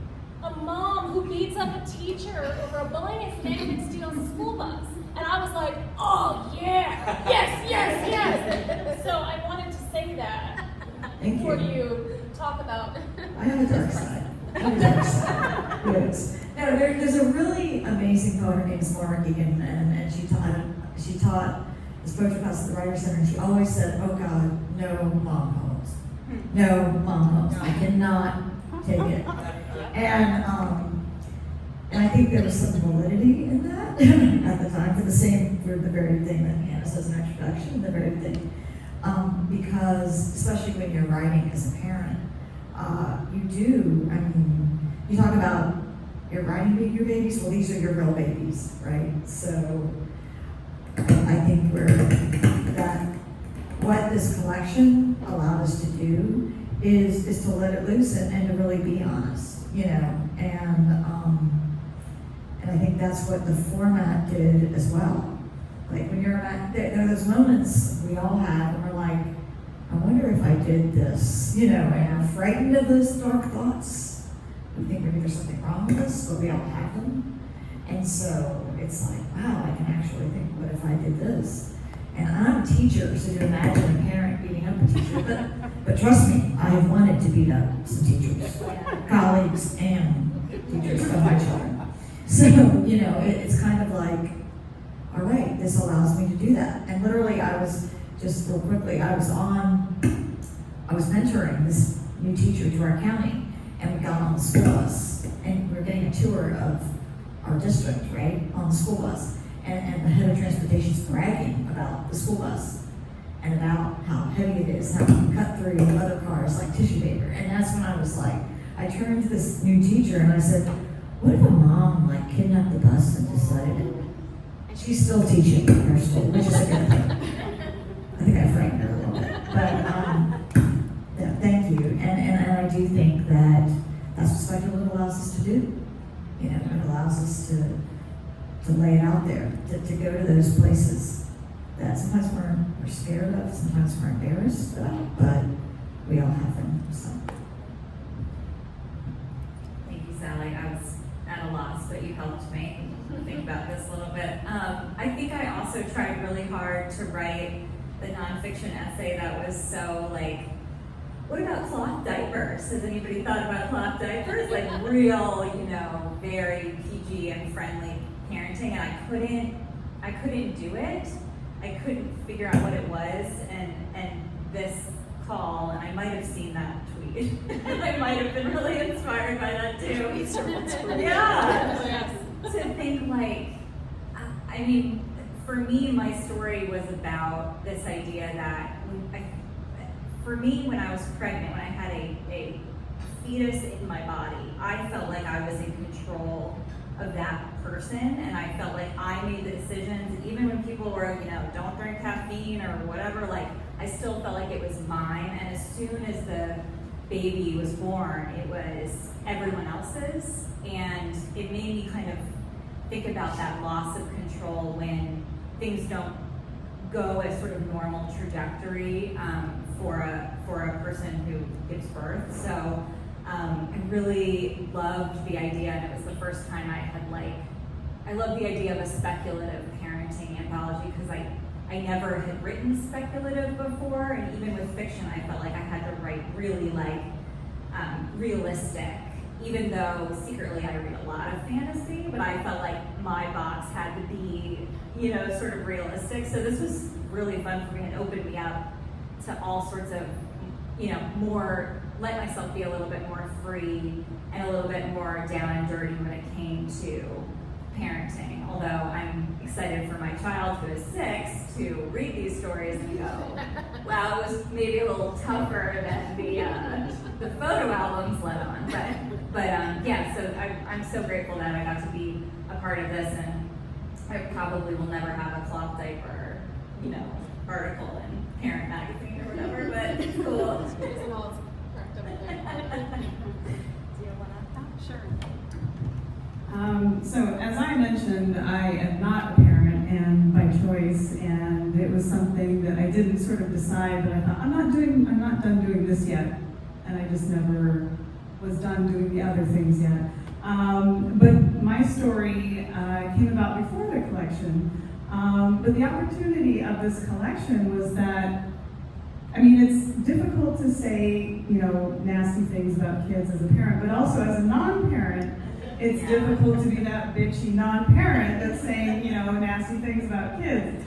a mom who beats up a teacher over a bullying incident and steals a school bus. And I was like, oh yeah, yes. So I wanted to say that Thank before you. you talk about. I have a dark side. I have a dark side. Yes. No, there's a really amazing poet. Her name's Laura Geegan, and she taught this poetry class at the Writer's Center, and she always said, oh God, no mom poems. No mom poems. I cannot take it. And I think there was some validity in that at the time for the very thing that Hannah says in introduction, the very thing. Because especially when you're writing as a parent, you talk about you're writing your babies, well, these are your real babies, right? So I think what this collection allowed us to do is to let it loose and to really be honest, and I think that's what the format did as well. Like when there are those moments we all have and we're like, I wonder if I did this, and we're frightened of those dark thoughts. We think maybe there's something wrong with us, but we all have them. And so it's like, wow, I can actually think, what if I did this? And I'm a teacher, so you imagine a parent beating up a teacher. But trust me, I have wanted to beat up some teachers, colleagues, and teachers of my children. So, it's kind of like, all right, this allows me to do that. And literally, I was mentoring this new teacher to our county, and we got on the school bus, and we were getting a tour of our district, right, on the school bus. And the head of transportation's bragging about the school bus and about how heavy it is, how it can cut through other cars like tissue paper. And that's when I was like, I turned to this new teacher and I said, what if a mom kidnapped the bus and decided it? And she's still teaching in her school, which is a good thing. I think I framed her a little bit. But thank you. And I do think that that's what speculative allows us to do. It allows us to lay it out there, to go to those places that sometimes we're scared of, sometimes we're embarrassed of, but we all have them. So. Thank you, Sally. I was at a loss, but you helped me think about this a little bit. I think I also tried really hard to write the nonfiction essay that was so what about cloth diapers? Has anybody thought about cloth diapers? Real, very PG and friendly parenting, and I couldn't do it. I couldn't figure out what it was, and this call, and I might have seen that tweet. I might have been really inspired by that too. Yeah. To think for me, my story was about this idea that for me, when I was pregnant, when I had a fetus in my body, I felt like I was in control of that person, and I felt like I made the decisions, even when people were, don't drink caffeine or whatever, I still felt like it was mine, and as soon as the baby was born, it was everyone else's, and it made me kind of think about that loss of control when things don't go a sort of normal trajectory for a person who gives birth. So I really loved the idea, and it was the first time I had I love the idea of a speculative parenting anthology because I never had written speculative before, and even with fiction, I felt like I had to write really realistic, even though secretly I read a lot of fantasy, but I felt like my box had to be, sort of realistic. So this was really fun for me and opened me up to all sorts of, let myself be a little bit more free and a little bit more down and dirty when it came to parenting. Although I'm excited for my child who is 6 to read these stories and go, wow, it was maybe a little tougher than the photo albums led on. But yeah, so I'm so grateful that I got to be a part of this, and I probably will never have a cloth diaper, article in Parent Magazine or whatever, but it's cool. Isn't all correct over there. Do you want to? Sure. So as I mentioned, I am not a parent and by choice, and it was something that I didn't sort of decide, but I thought, I'm not done doing this yet. And I just never was done doing the other things yet. But my story came about before the collection. But the opportunity of this collection was that, it's difficult to say, nasty things about kids as a parent, but also as a non-parent, it's difficult to be that bitchy non-parent that's saying, nasty things about kids.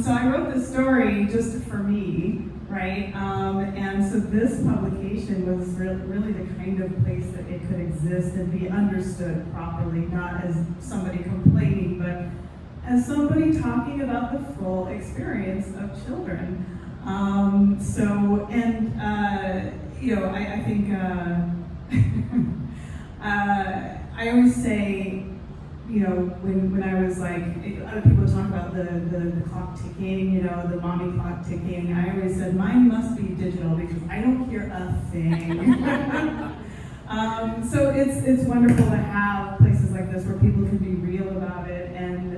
So I wrote this story just for me, right? And so this publication was really the kind of place that it could exist and be understood properly, not as somebody complaining, but as somebody talking about the full experience of children. I think I always say, when I was like, other people talk about the clock ticking, the mommy clock ticking, I always said, mine must be digital because I don't hear a thing. So it's wonderful to have places like this where people can be real about it and,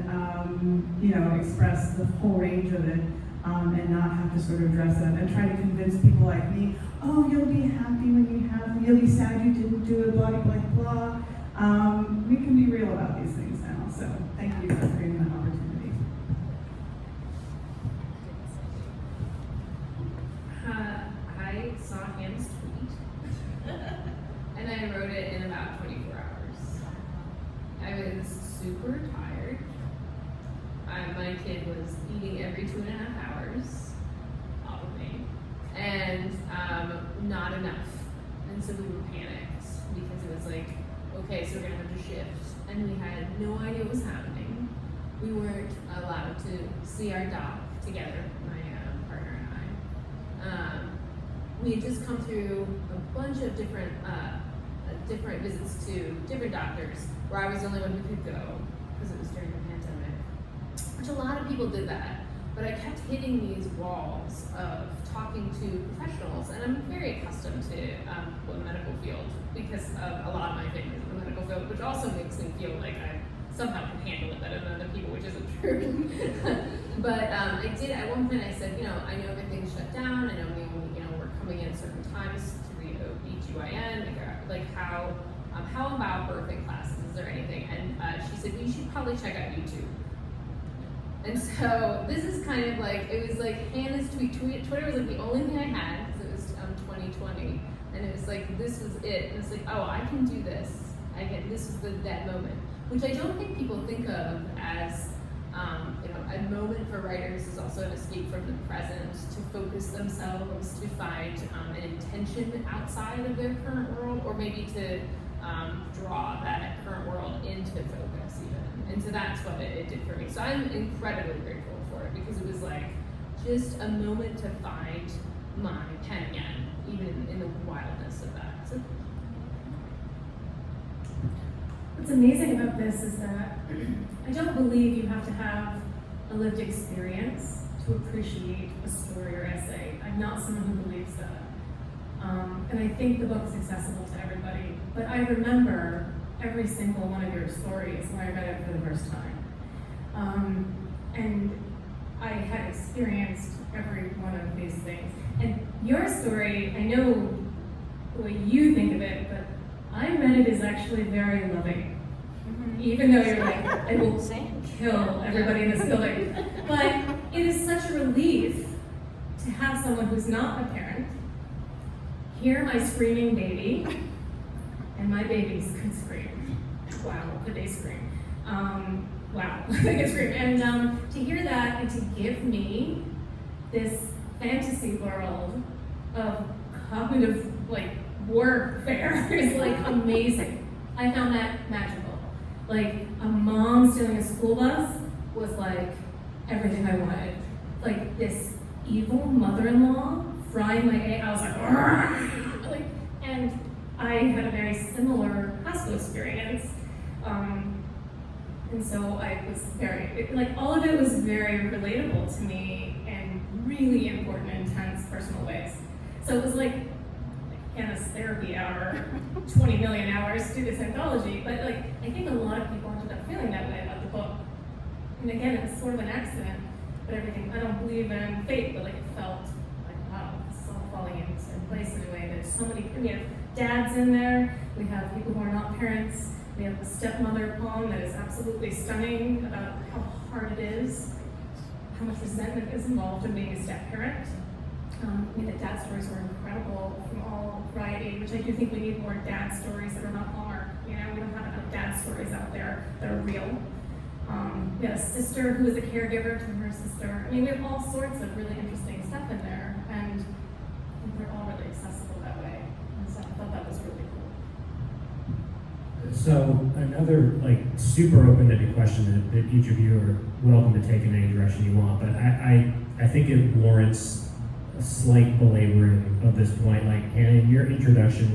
express the whole range of it. And not have to sort of dress up and try to convince people like me, oh, you'll be happy when you have them, you'll be sad you didn't do it, blah, blah, blah. We can be real about these things now, so thank you for creating that opportunity. I saw Hannah's tweet, and I wrote it in about 24 hours. I was super tired. My kid was eating every 2.5 hours, probably, and not enough. And so we were panicked because it was like, okay, so we're gonna have to shift. And we had no idea what was happening. We weren't allowed to see our dog together, my partner and I. We had just come through a bunch of different visits to different doctors where I was the only one who could go because it was during the pandemic. Which a lot of people did that, but I kept hitting these walls of talking to professionals, and I'm very accustomed to the medical field because of a lot of my family in the medical field, which also makes me feel like I somehow can handle it better than other people, which isn't true. But I did, at one point I said, I know everything's shut down, I know we're coming in at certain times to read OBGYN, like how about birthing classes, is there anything? And she said, you should probably check out YouTube. And so this is kind of like, it was like Hannah's tweet. Twitter was like the only thing I had because it was 2020, and it was like this was it. And it's like, oh, I can do this. This is that moment, which I don't think people think of as a moment for writers is also an escape from the present, to focus themselves, to find an intention outside of their current world, or maybe to draw that current world into focus even. And so that's what it did for me. So I'm incredibly grateful for it because it was like just a moment to find my pen again, even in the wildness of that. So, What's amazing about this is that I don't believe you have to have a lived experience to appreciate a story or essay. I'm not someone who believes that. And I think the book is accessible to everybody. But I remember every single one of your stories when I read it for the first time. And I had experienced every one of these things. And your story, I know the way you think of it, but I read it as actually very loving. Even though you're like, I will kill everybody in this building. But it is such a relief to have someone who's not a parent hear my screaming baby, and my babies could scream. Wow, could they scream? Wow, they could scream. And to hear that and to give me this fantasy world of cognitive warfare is amazing. I found that magical. A mom stealing a school bus was everything I wanted. This evil mother-in-law frying my egg, I was like had a very similar hospital experience. And so I was all of it was very relatable to me in really important, intense, personal ways. So it was like Hannah's therapy hour, 20 million hours to do this anthology, but I think a lot of people ended up feeling that way about the book. And again, it was sort of an accident, but everything, I don't believe in fate, but it felt like, wow, this is all falling into place in a way. There's so many, we have dads in there, we have people who are not parents, we have a stepmother poem that is absolutely stunning about how hard it is, how much resentment is involved in being a step-parent. The dad stories were incredible from all variety, which I do think we need more dad stories that are not Hallmark. We don't have enough dad stories out there that are real. We had a sister who was a caregiver to her sister. We have all sorts of really interesting stuff in there, and I think they're all really accessible that way. And so I thought that was really cool. So another super open-ended question that each of you are welcome to take in any direction you want, but I think it warrants a slight belaboring of this point. Hannah, in your introduction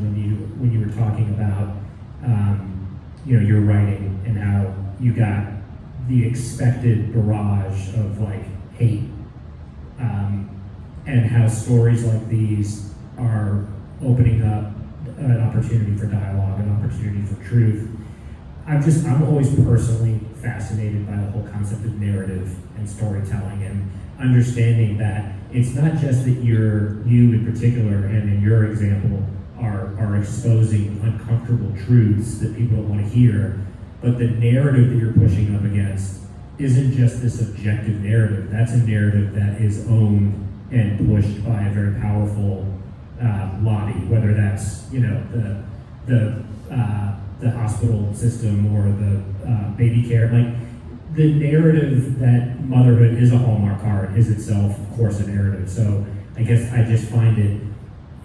when you were talking about your writing and how you got the expected barrage of hate, and how stories like these are opening up an opportunity for dialogue, an opportunity for truth. I'm always personally fascinated by the whole concept of narrative and storytelling, and understanding that it's not just that you in particular, and in your example, are exposing uncomfortable truths that people don't want to hear, but the narrative that you're pushing up against isn't just this objective narrative. That's a narrative that is owned and pushed by a very powerful lobby, whether that's the hospital system or the baby care. The narrative that motherhood is a Hallmark card is itself, of course, a narrative. So I guess I just find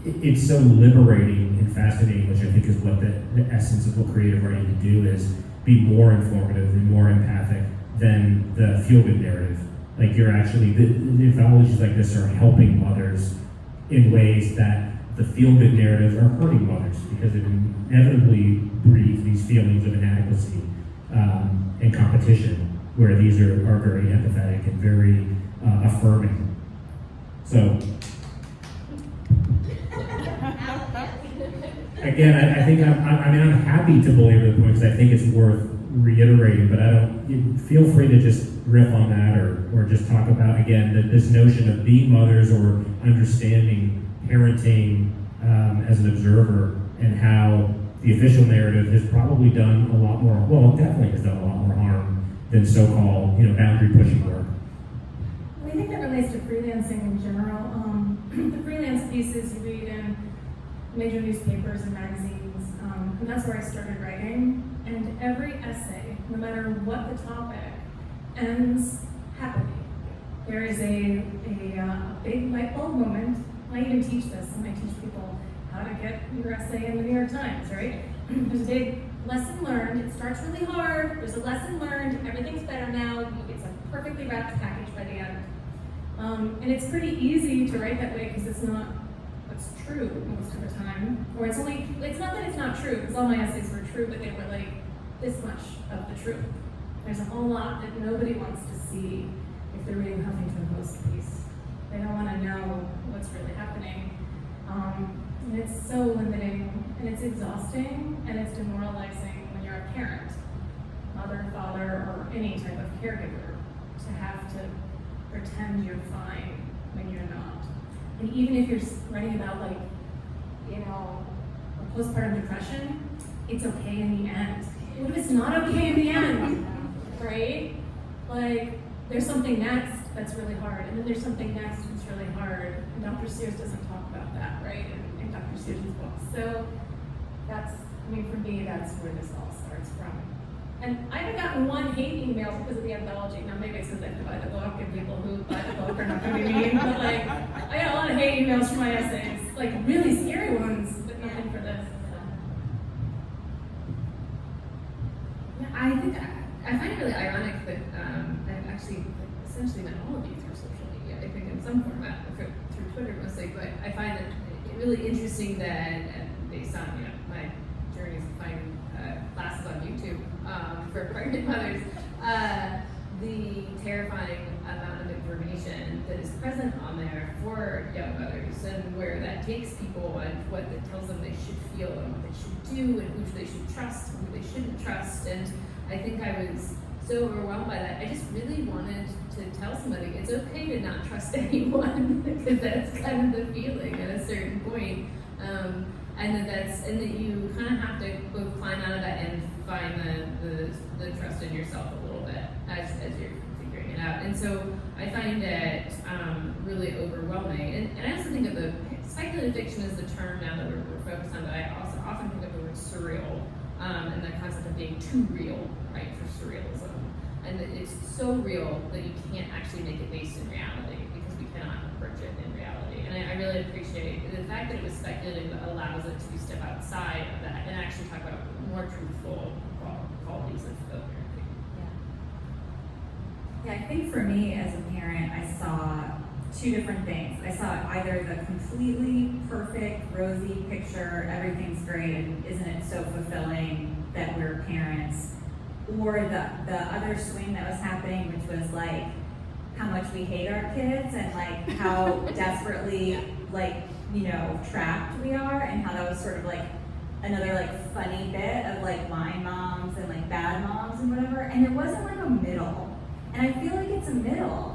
it's so liberating and fascinating, which I think is what the essence of what creative writing can do, is be more informative and more empathic than the feel-good narrative. You're actually, the anthologies like this are helping mothers in ways that the feel-good narratives are hurting mothers, because it inevitably breeds these feelings of inadequacy and competition, where these are very empathetic and very affirming. So, again, I think I'm happy to belabor the point, because I think it's worth reiterating, but feel free to just riff on that, or just talk about, again, this notion of being mothers, or understanding parenting as an observer, and how the official narrative has probably done a lot more, well, it definitely has done a lot more harm than so-called, boundary pushing work. I think that relates to freelancing in general. The freelance pieces you read in major newspapers and magazines, and that's where I started writing. And every essay, no matter what the topic, ends happily. There is a big light bulb moment. I even teach this, and I teach people how to get your essay in the New York Times, right? There's a big lesson learned. It starts really hard. There's a lesson learned. Everything's better now. It's a perfectly wrapped package by the end. And it's pretty easy to write that way, because it's not what's true most of the time. Or it's not that it's not true, because all my essays were true, but they were this much of the truth. There's a whole lot that nobody wants to see if they're reading Huffington Post piece. They don't want to know what's really happening. And it's so limiting, and it's exhausting, and it's demoralizing when you're a parent, mother, father, or any type of caregiver, to have to pretend you're fine when you're not. And even if you're writing about a postpartum depression, it's okay in the end. What if it's not okay in the end, right? There's something next that's really hard, and then there's something next that's really hard, and Dr. Sears doesn't talk about that, right, in Dr. Sears' books. So for me, that's where this all starts from. And I haven't gotten one hate email because of the anthology. Now, maybe it's because I buy the book, and people who buy the book are not going to be mean, but I got a lot of hate emails from my essays, really scary ones, but nothing for this. I think I find it really ironic that I've actually essentially met all of you through social media. I think in some format, through Twitter mostly, but I find it really interesting that based on my journeys of finding classes on YouTube for pregnant mothers, the terrifying amount of information that is present on there for young mothers, and where that takes people and what it tells them they should feel and what they should do and who they should trust and who they shouldn't trust. And I think I was so overwhelmed by that. I just really wanted to tell somebody it's okay to not trust anyone, because that's kind of the feeling at a certain point. And that you kind of have to both climb out of that and find the trust in yourself a little bit as you're figuring it out. And so I find it really overwhelming. And I also think of the speculative fiction as the term now that we're focused on, but I also often think of the word surreal and the concept of being too real, right, for surrealism. And that it's so real that you can't actually make it based in reality, because we cannot approach it in reality. And I really appreciate the fact that it was speculative that allows it to step outside of that and actually talk about more truthful qualities of parenting. Yeah, I think for me as a parent, I saw two different things. I saw either the completely perfect, rosy picture, everything's great, and isn't it so fulfilling that we're parents, or the other swing that was happening, which was like how much we hate our kids and like how desperately trapped we are, and how that was sort of like another like funny bit of like my moms and like bad moms and whatever. And it wasn't like a middle, and I feel like it's a middle.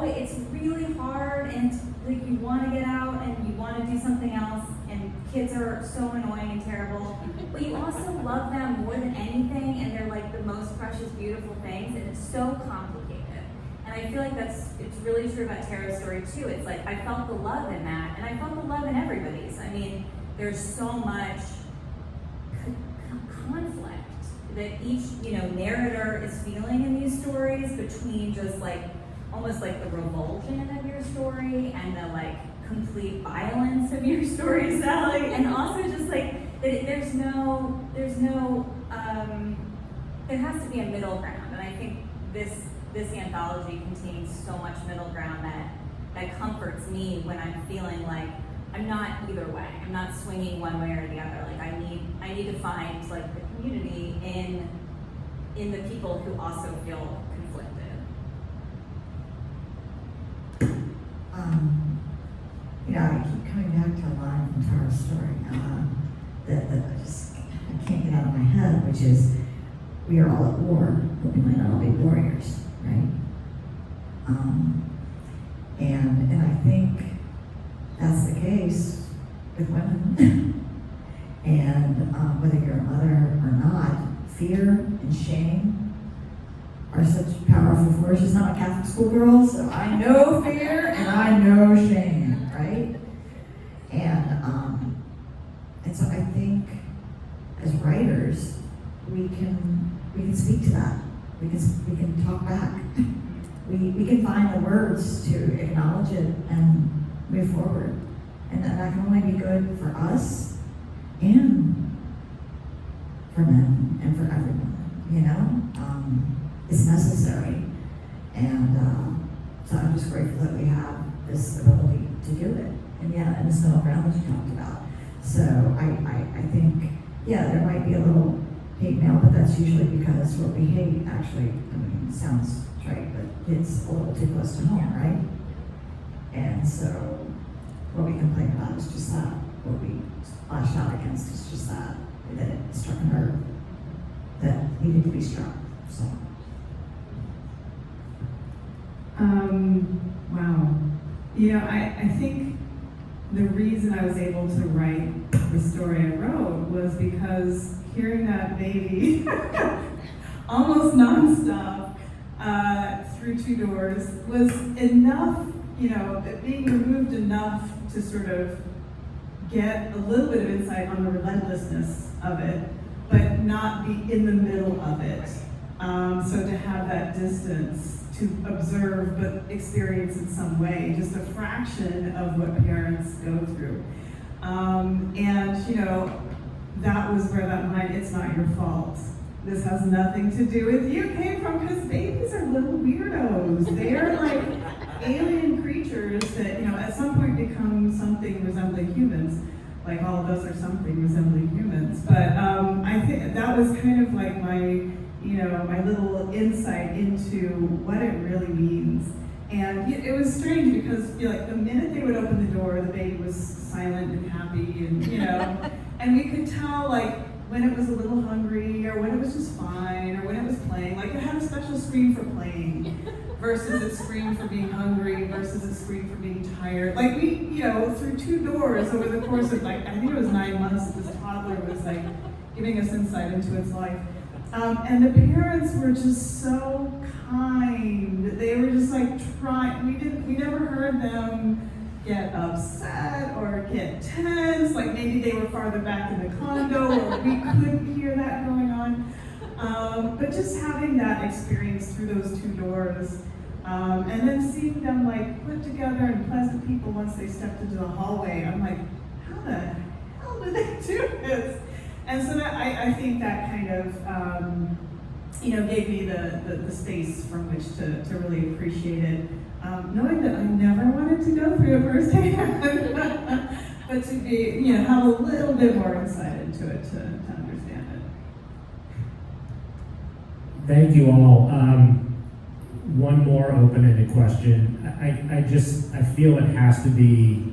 It's really hard, and like you want to get out and you want to do something else, and kids are so annoying and terrible, but you also love them more than anything, and they're like the most precious, beautiful things, and it's so complicated. And I feel like it's really true about Tara's story too. It's like I felt the love in that, and I felt the love in everybody's. I mean, there's so much conflict that each narrator is feeling in these stories, between just like almost like the revulsion of your story and the like complete violence of your story, Sally, and also just like that there has to be a middle ground. And I think this anthology contains so much middle ground that comforts me when I'm feeling like I'm not either way. I'm not swinging one way or the other. Like I need to find like the community in the people who also feel conflicted. I keep coming back to a line from Tara's story that I can't get out of my head, which is, we are all at war, but we might not all be warriors, right? And I think that's the case with women. And whether you're a mother or not, fear and shame are such powerful forces. I'm a Catholic schoolgirl, so I know fear and I know shame, right? And so I think as writers, we can speak to that. We can talk back. We can find the words to acknowledge it and move forward. And that can only be good for us and for men and for everyone, It's necessary. And so I'm just grateful that we have this ability to do it. And this middle ground that you talked about. So I think, there might be a little hate mail, but that's usually because what we hate actually, sounds trite, but it's a little too close to home, right? And so what we complain about is just that. What we lash out against is just that it struck a nerve that needed to be struck. So. Wow. I think the reason I was able to write the story I wrote was because hearing that baby almost nonstop through two doors was enough, being removed enough to sort of get a little bit of insight on the relentlessness of it, but not be in the middle of it. So to have that distance to observe but experience in some way, just a fraction of what parents go through. That was where that line, "It's not your fault. This has nothing to do with you," came from, because babies are little weirdos. They're like alien creatures that, at some point become something resembling humans. like all of us are something resembling humans. But I think that was kind of like my, my little insight into what it really means. And it was strange because like the minute they would open the door, the baby was silent and happy, and and we could tell like when it was a little hungry or when it was just fine or when it was playing. Like it had a special scream for playing versus its scream for being hungry versus its scream for being tired. Like we, through 2 doors over the course of like, I think it was 9 months that this toddler was like giving us insight into its life. And the parents were just so kind. They were just like trying. We never heard them get upset or get tense. Like maybe they were farther back in the condo or we couldn't hear that going on. But just having that experience through those 2 doors, and then seeing them like put together and pleasant people once they stepped into the hallway, I'm like, how the hell did they do this? And so that I think that kind of, gave me the space from which to really appreciate it, knowing that I never wanted to go through it firsthand, but to be, have a little bit more insight into it to understand it. Thank you all. One more open-ended question. I feel it has to be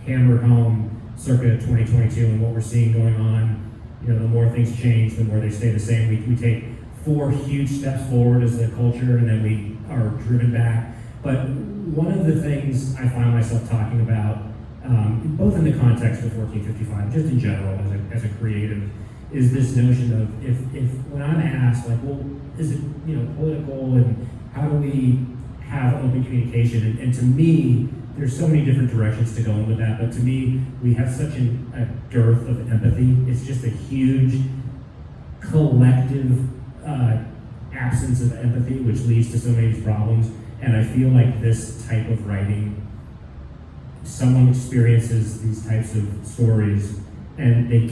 hammered home circa 2022 and what we're seeing going on. The more things change, the more they stay the same. We take 4 huge steps forward as a culture and then we are driven back. But one of the things I find myself talking about, both in the context of 1455, just in general as a creative, is this notion of if when I'm asked like, well, is it political and how do we have open communication? And to me, there's so many different directions to go in with that, but to me, we have such a dearth of empathy. It's just a huge collective absence of empathy, which leads to so many of these problems. And I feel like this type of writing, someone experiences these types of stories and they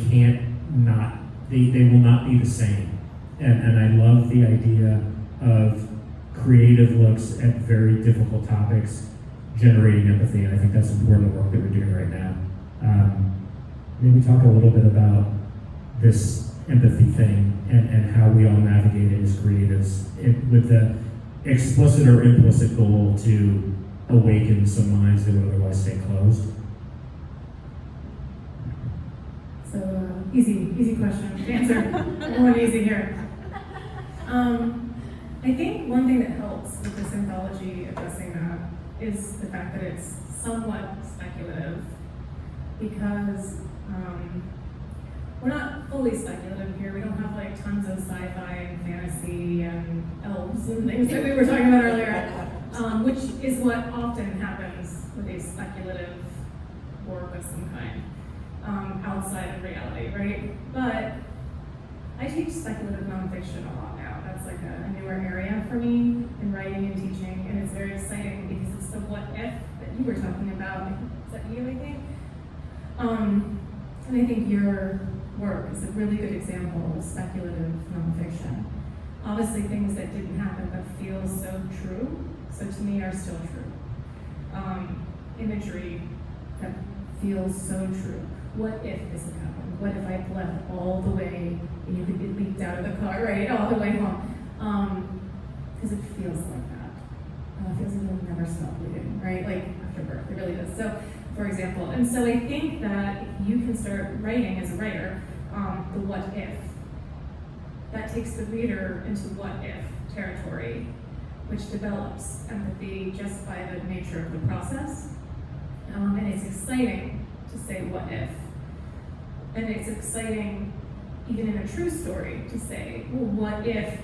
will not be the same. And I love the idea of creative looks at very difficult topics, generating empathy, and I think that's important work that we're doing right now. Maybe talk a little bit about this empathy thing and how we all navigate it as creatives with the explicit or implicit goal to awaken some minds that would otherwise stay closed. So, easy question to answer. One easy here. I think one thing that helps with this anthology addressing that is the fact that it's somewhat speculative, because we're not fully speculative here. We don't have like tons of sci-fi and fantasy and elves and things that we were talking about earlier, which is what often happens with a speculative work of some kind, outside of reality, right? But I teach speculative nonfiction a lot now. That's like a newer area for me in writing and teaching, and it's very exciting because it's the what if that you were talking about. Is that you, I think? And I think your work is a really good example of speculative nonfiction. Obviously things that didn't happen but feel so true, so to me are still true. Imagery that feels so true. What if this had happened? What if I had left all the way and you could get leaked out of the car, right? All the way home. Because it feels like that. It feels like it'll never stop bleeding, right? Like after birth, it really does. So, for example, and so I think that if you can start writing as a writer, the what if, that takes the reader into what if territory, which develops empathy just by the nature of the process. And it's exciting to say what if. And it's exciting, even in a true story, to say, well, what if,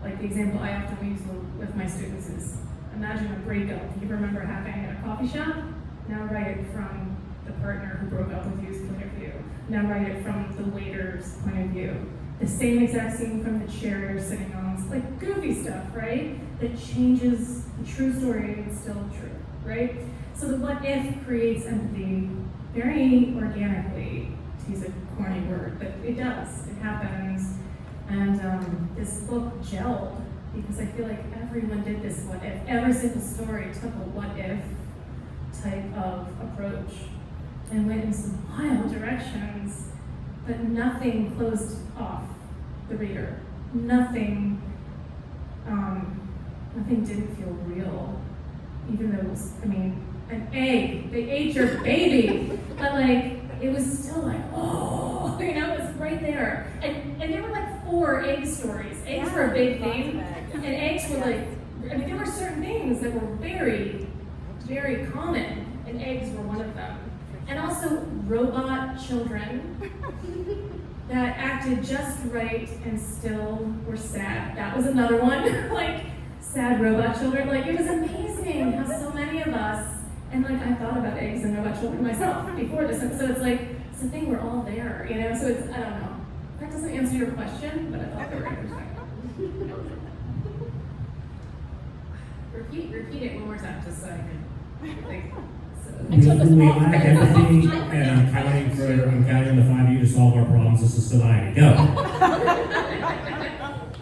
like the example I often use with my students is, imagine a breakup you remember having at a coffee shop. Now write it from the partner who broke up with you's point of view. Now write it from the waiter's point of view. The same exact scene from the chair you're sitting on. It's like goofy stuff, right? That changes the true story and it's still true, right? So the what if creates empathy very organically, to use a corny word, but it does, it happens. And this book gelled because I feel like everyone did this what if. Every single story took a what if type of approach. and went in some wild directions, but nothing closed off the reader. Nothing didn't feel real, even though it was, an egg. They ate your baby, but like, it was still like, oh, it was right there. And there were like 4 egg stories. Eggs were a big thing, and eggs were like, there were certain things that were very, very common, and eggs were one of them. And also robot children that acted just right and still were sad. That was another one, like sad robot children. Like, it was amazing how so many of us, and like I thought about eggs and robot children myself before this, and so it's like, it's a thing, we're all there, so it's, I don't know. That doesn't answer your question, but I thought they were interesting. Repeat it one more time, just so I can think. We lack empathy, and I'm counting on the 5 of you to solve our problems as a society. Go.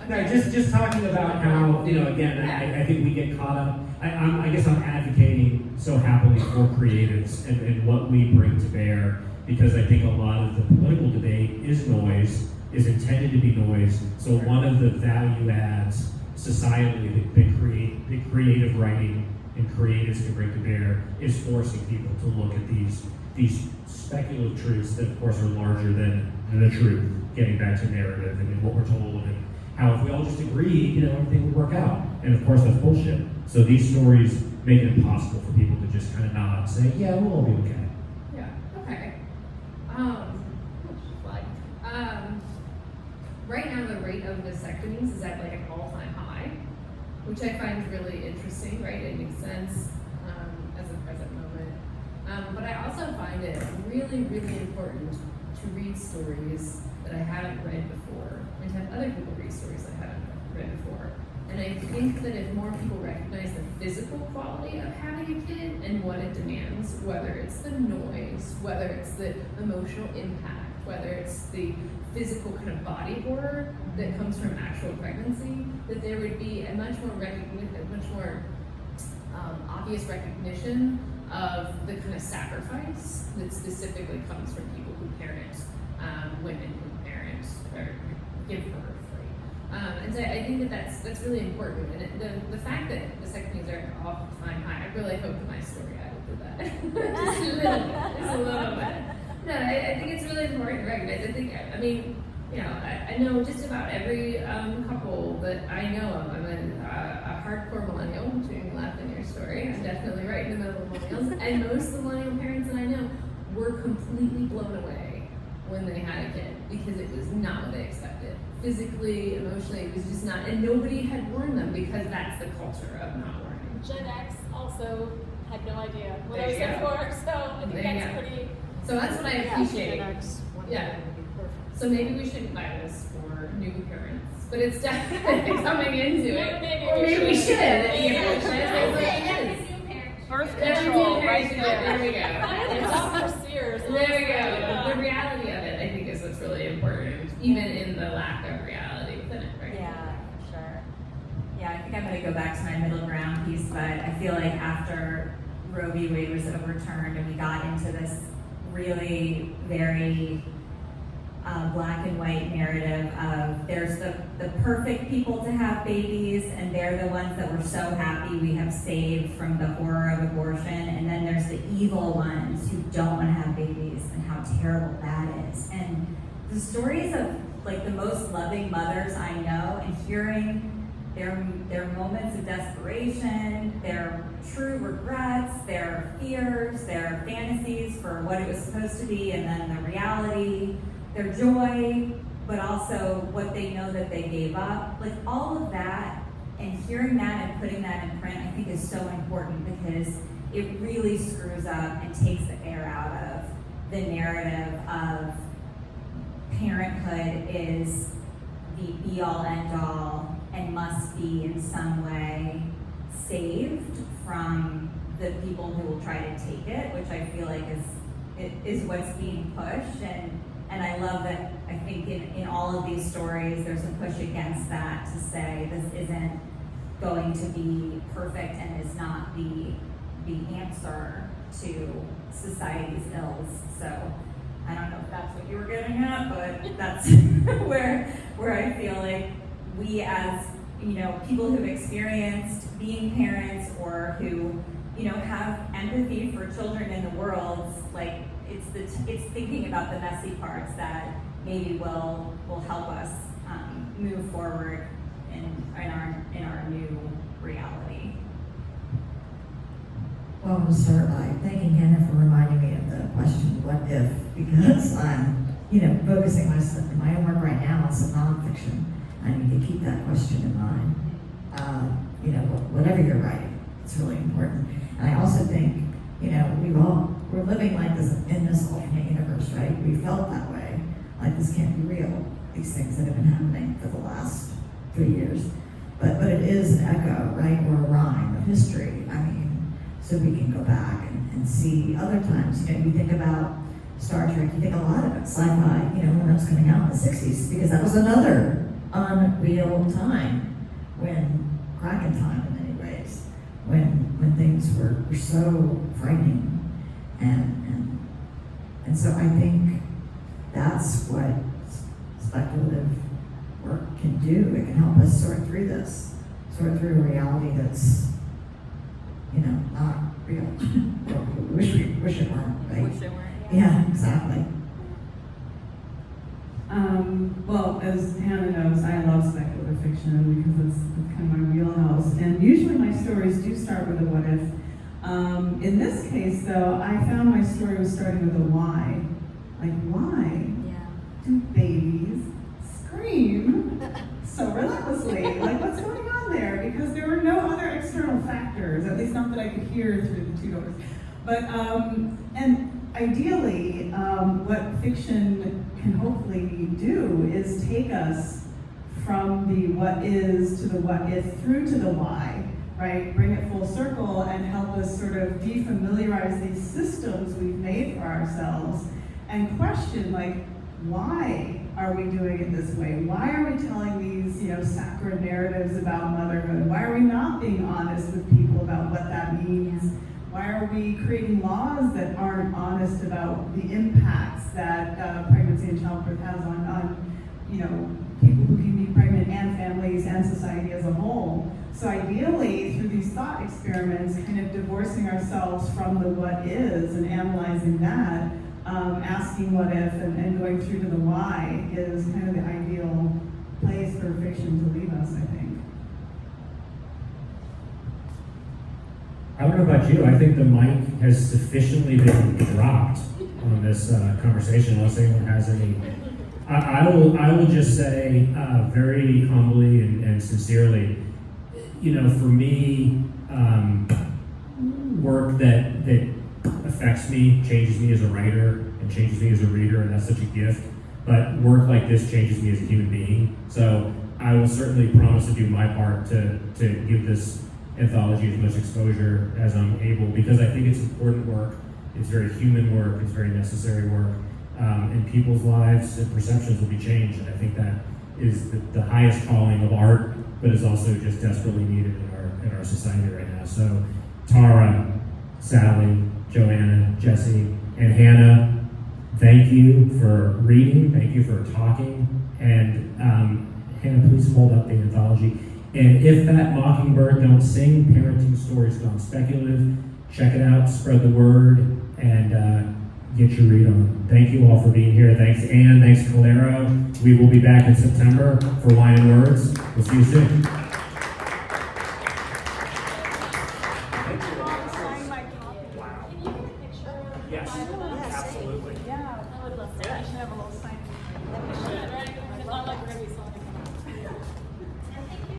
No, just talking about how, again, I think we get caught up. I guess I'm advocating so happily for creatives and what we bring to bear, because I think a lot of the political debate is noise, is intended to be noise. So one of the value adds societally that creative writing and creatives can bring to bear is forcing people to look at these speculative truths that, of course, are larger than the truth. Getting back to narrative and what we're told, and how if we all just agree, everything would work out. And of course, that's bullshit. So these stories make it impossible for people to just kind of nod and say, "Yeah, we'll all be okay." Yeah. Okay. Right now, the rate of vasectomies is at like an all-time high, which I find really interesting, right? It makes sense as a present moment. But I also find it really, really important to read stories that I haven't read before, and to have other people read stories that I haven't read before. And I think that if more people recognize the physical quality of having a kid and what it demands, whether it's the noise, whether it's the emotional impact, whether it's the physical kind of body horror that comes from actual pregnancy, that there would be a much more obvious recognition of the kind of sacrifice that specifically comes from people who parent women who parent or give birth. And so I think that's really important. And the fact that vasectomies are at all-time high, I really hope that my story added to that. just a little bit. No, I think it's really important to recognize. I know just about every couple that I know of. I'm a hardcore millennial, doing laugh in your story. I'm definitely right in the middle of millennials. And most of the millennial parents that I know were completely blown away when they had a kid, because it was not what they expected. Physically, emotionally, it was just not, and nobody had warned them, because that's the culture of not warning. Gen X also had no idea what I There was you in go. for, so I think There you that's go. pretty. So that's what I appreciate. Yeah. Perfect. So maybe we shouldn't buy this for new parents, but it's definitely coming into it. Or maybe we should. Birth Every control, new right parent should go. there. There we go. It's all for Sears. There we go. The reality of it, I think, is what's really important, even in the lack of reality within it, right? Yeah, for sure. Yeah, I think I'm going to go back to my middle ground piece, but I feel like after Roe v. Wade was overturned and we got into this really very black and white narrative of there's the perfect people to have babies, and they're the ones that we're so happy we have saved from the horror of abortion, and then there's the evil ones who don't want to have babies and how terrible that is. And the stories of like the most loving mothers I know, and hearing their moments of desperation, their true regrets, their fears, their fantasies for what it was supposed to be, and then the reality, their joy, but also what they know that they gave up. Like all of that, and hearing that and putting that in print, I think is so important, because it really screws up and takes the air out of the narrative of parenthood is the be-all, end-all, and must be in some way saved from the people who will try to take it, which I feel like is what's being pushed. And I love that. I think in all of these stories, there's a push against that, to say this isn't going to be perfect and is not the answer to society's ills but that's where I feel like we as, people who've experienced being parents or who, have empathy for children in the world, like it's thinking about the messy parts that maybe will help us move forward in our new reality. Well, I'm going to start by thanking Hannah for reminding me of the question, what if? Because I'm, focusing my own work right now on some nonfiction. I need to keep that question in mind. Whatever you're writing, it's really important. And I also think, we're living like this in this alternate universe, right? We felt that way, like this can't be real, these things that have been happening for the last 3 years. But it is an echo, right, or a rhyme of history. So we can go back and see other times. You think about Star Trek, you think a lot of it, sci-fi, when it was coming out in the 60s, because that was another unreal time, Kraken time in many ways, when things were so frightening. And so I think that's what speculative work can do. It can help us sort through a reality that's, not real. wish it weren't, right? Wish it weren't. Yeah, exactly. Well, as Hannah knows, I love speculative fiction because it's kind of my wheelhouse. And usually my stories do start with a what if. In this case, though, I found my story was starting with a why. Like, why do babies scream so relentlessly? Like, what's going on there? Because there were no other external factors, at least not that I could hear through the 2 doors. But, and ideally, what fiction can hopefully do is take us from the what is to the what if through to the why, right? Bring it full circle and help us sort of defamiliarize these systems we've made for ourselves and question, like, why are we doing it this way? Why are we telling these, saccharine narratives about motherhood? Why are we not being honest with people about what that means? Why are we creating laws that aren't honest about the impacts that pregnancy and childbirth has on people who can be pregnant and families and society as a whole? So ideally, through these thought experiments, kind of divorcing ourselves from the what is and analyzing that, asking what if and going through to the why is kind of the ideal place for fiction to leave us, I think. I don't know about you, I think the mic has sufficiently been dropped on this conversation, unless anyone has any. I will just say very humbly and sincerely, for me, work that affects me, changes me as a writer, and changes me as a reader, and that's such a gift. But work like this changes me as a human being. So I will certainly promise to do my part to give this anthology as much exposure as I'm able, because I think it's important work. It's very human work. It's very necessary work. And people's lives and perceptions will be changed. And I think that is the highest calling of art, but is also just desperately needed in our society right now. So Tara, Sally, Joanna, Jesse, and Hannah, thank you for reading. Thank you for talking. And Hannah, please hold up the anthology. And if that Mockingbird don't sing, Parenting Stories Gone Speculative, check it out, spread the word, and get your read on. Thank you all for being here. Thanks, Anne. Thanks, Kalero. We will be back in September for Wine and Words. We'll see you soon. Yes, absolutely. Yeah, I would love I that. should have a little sign.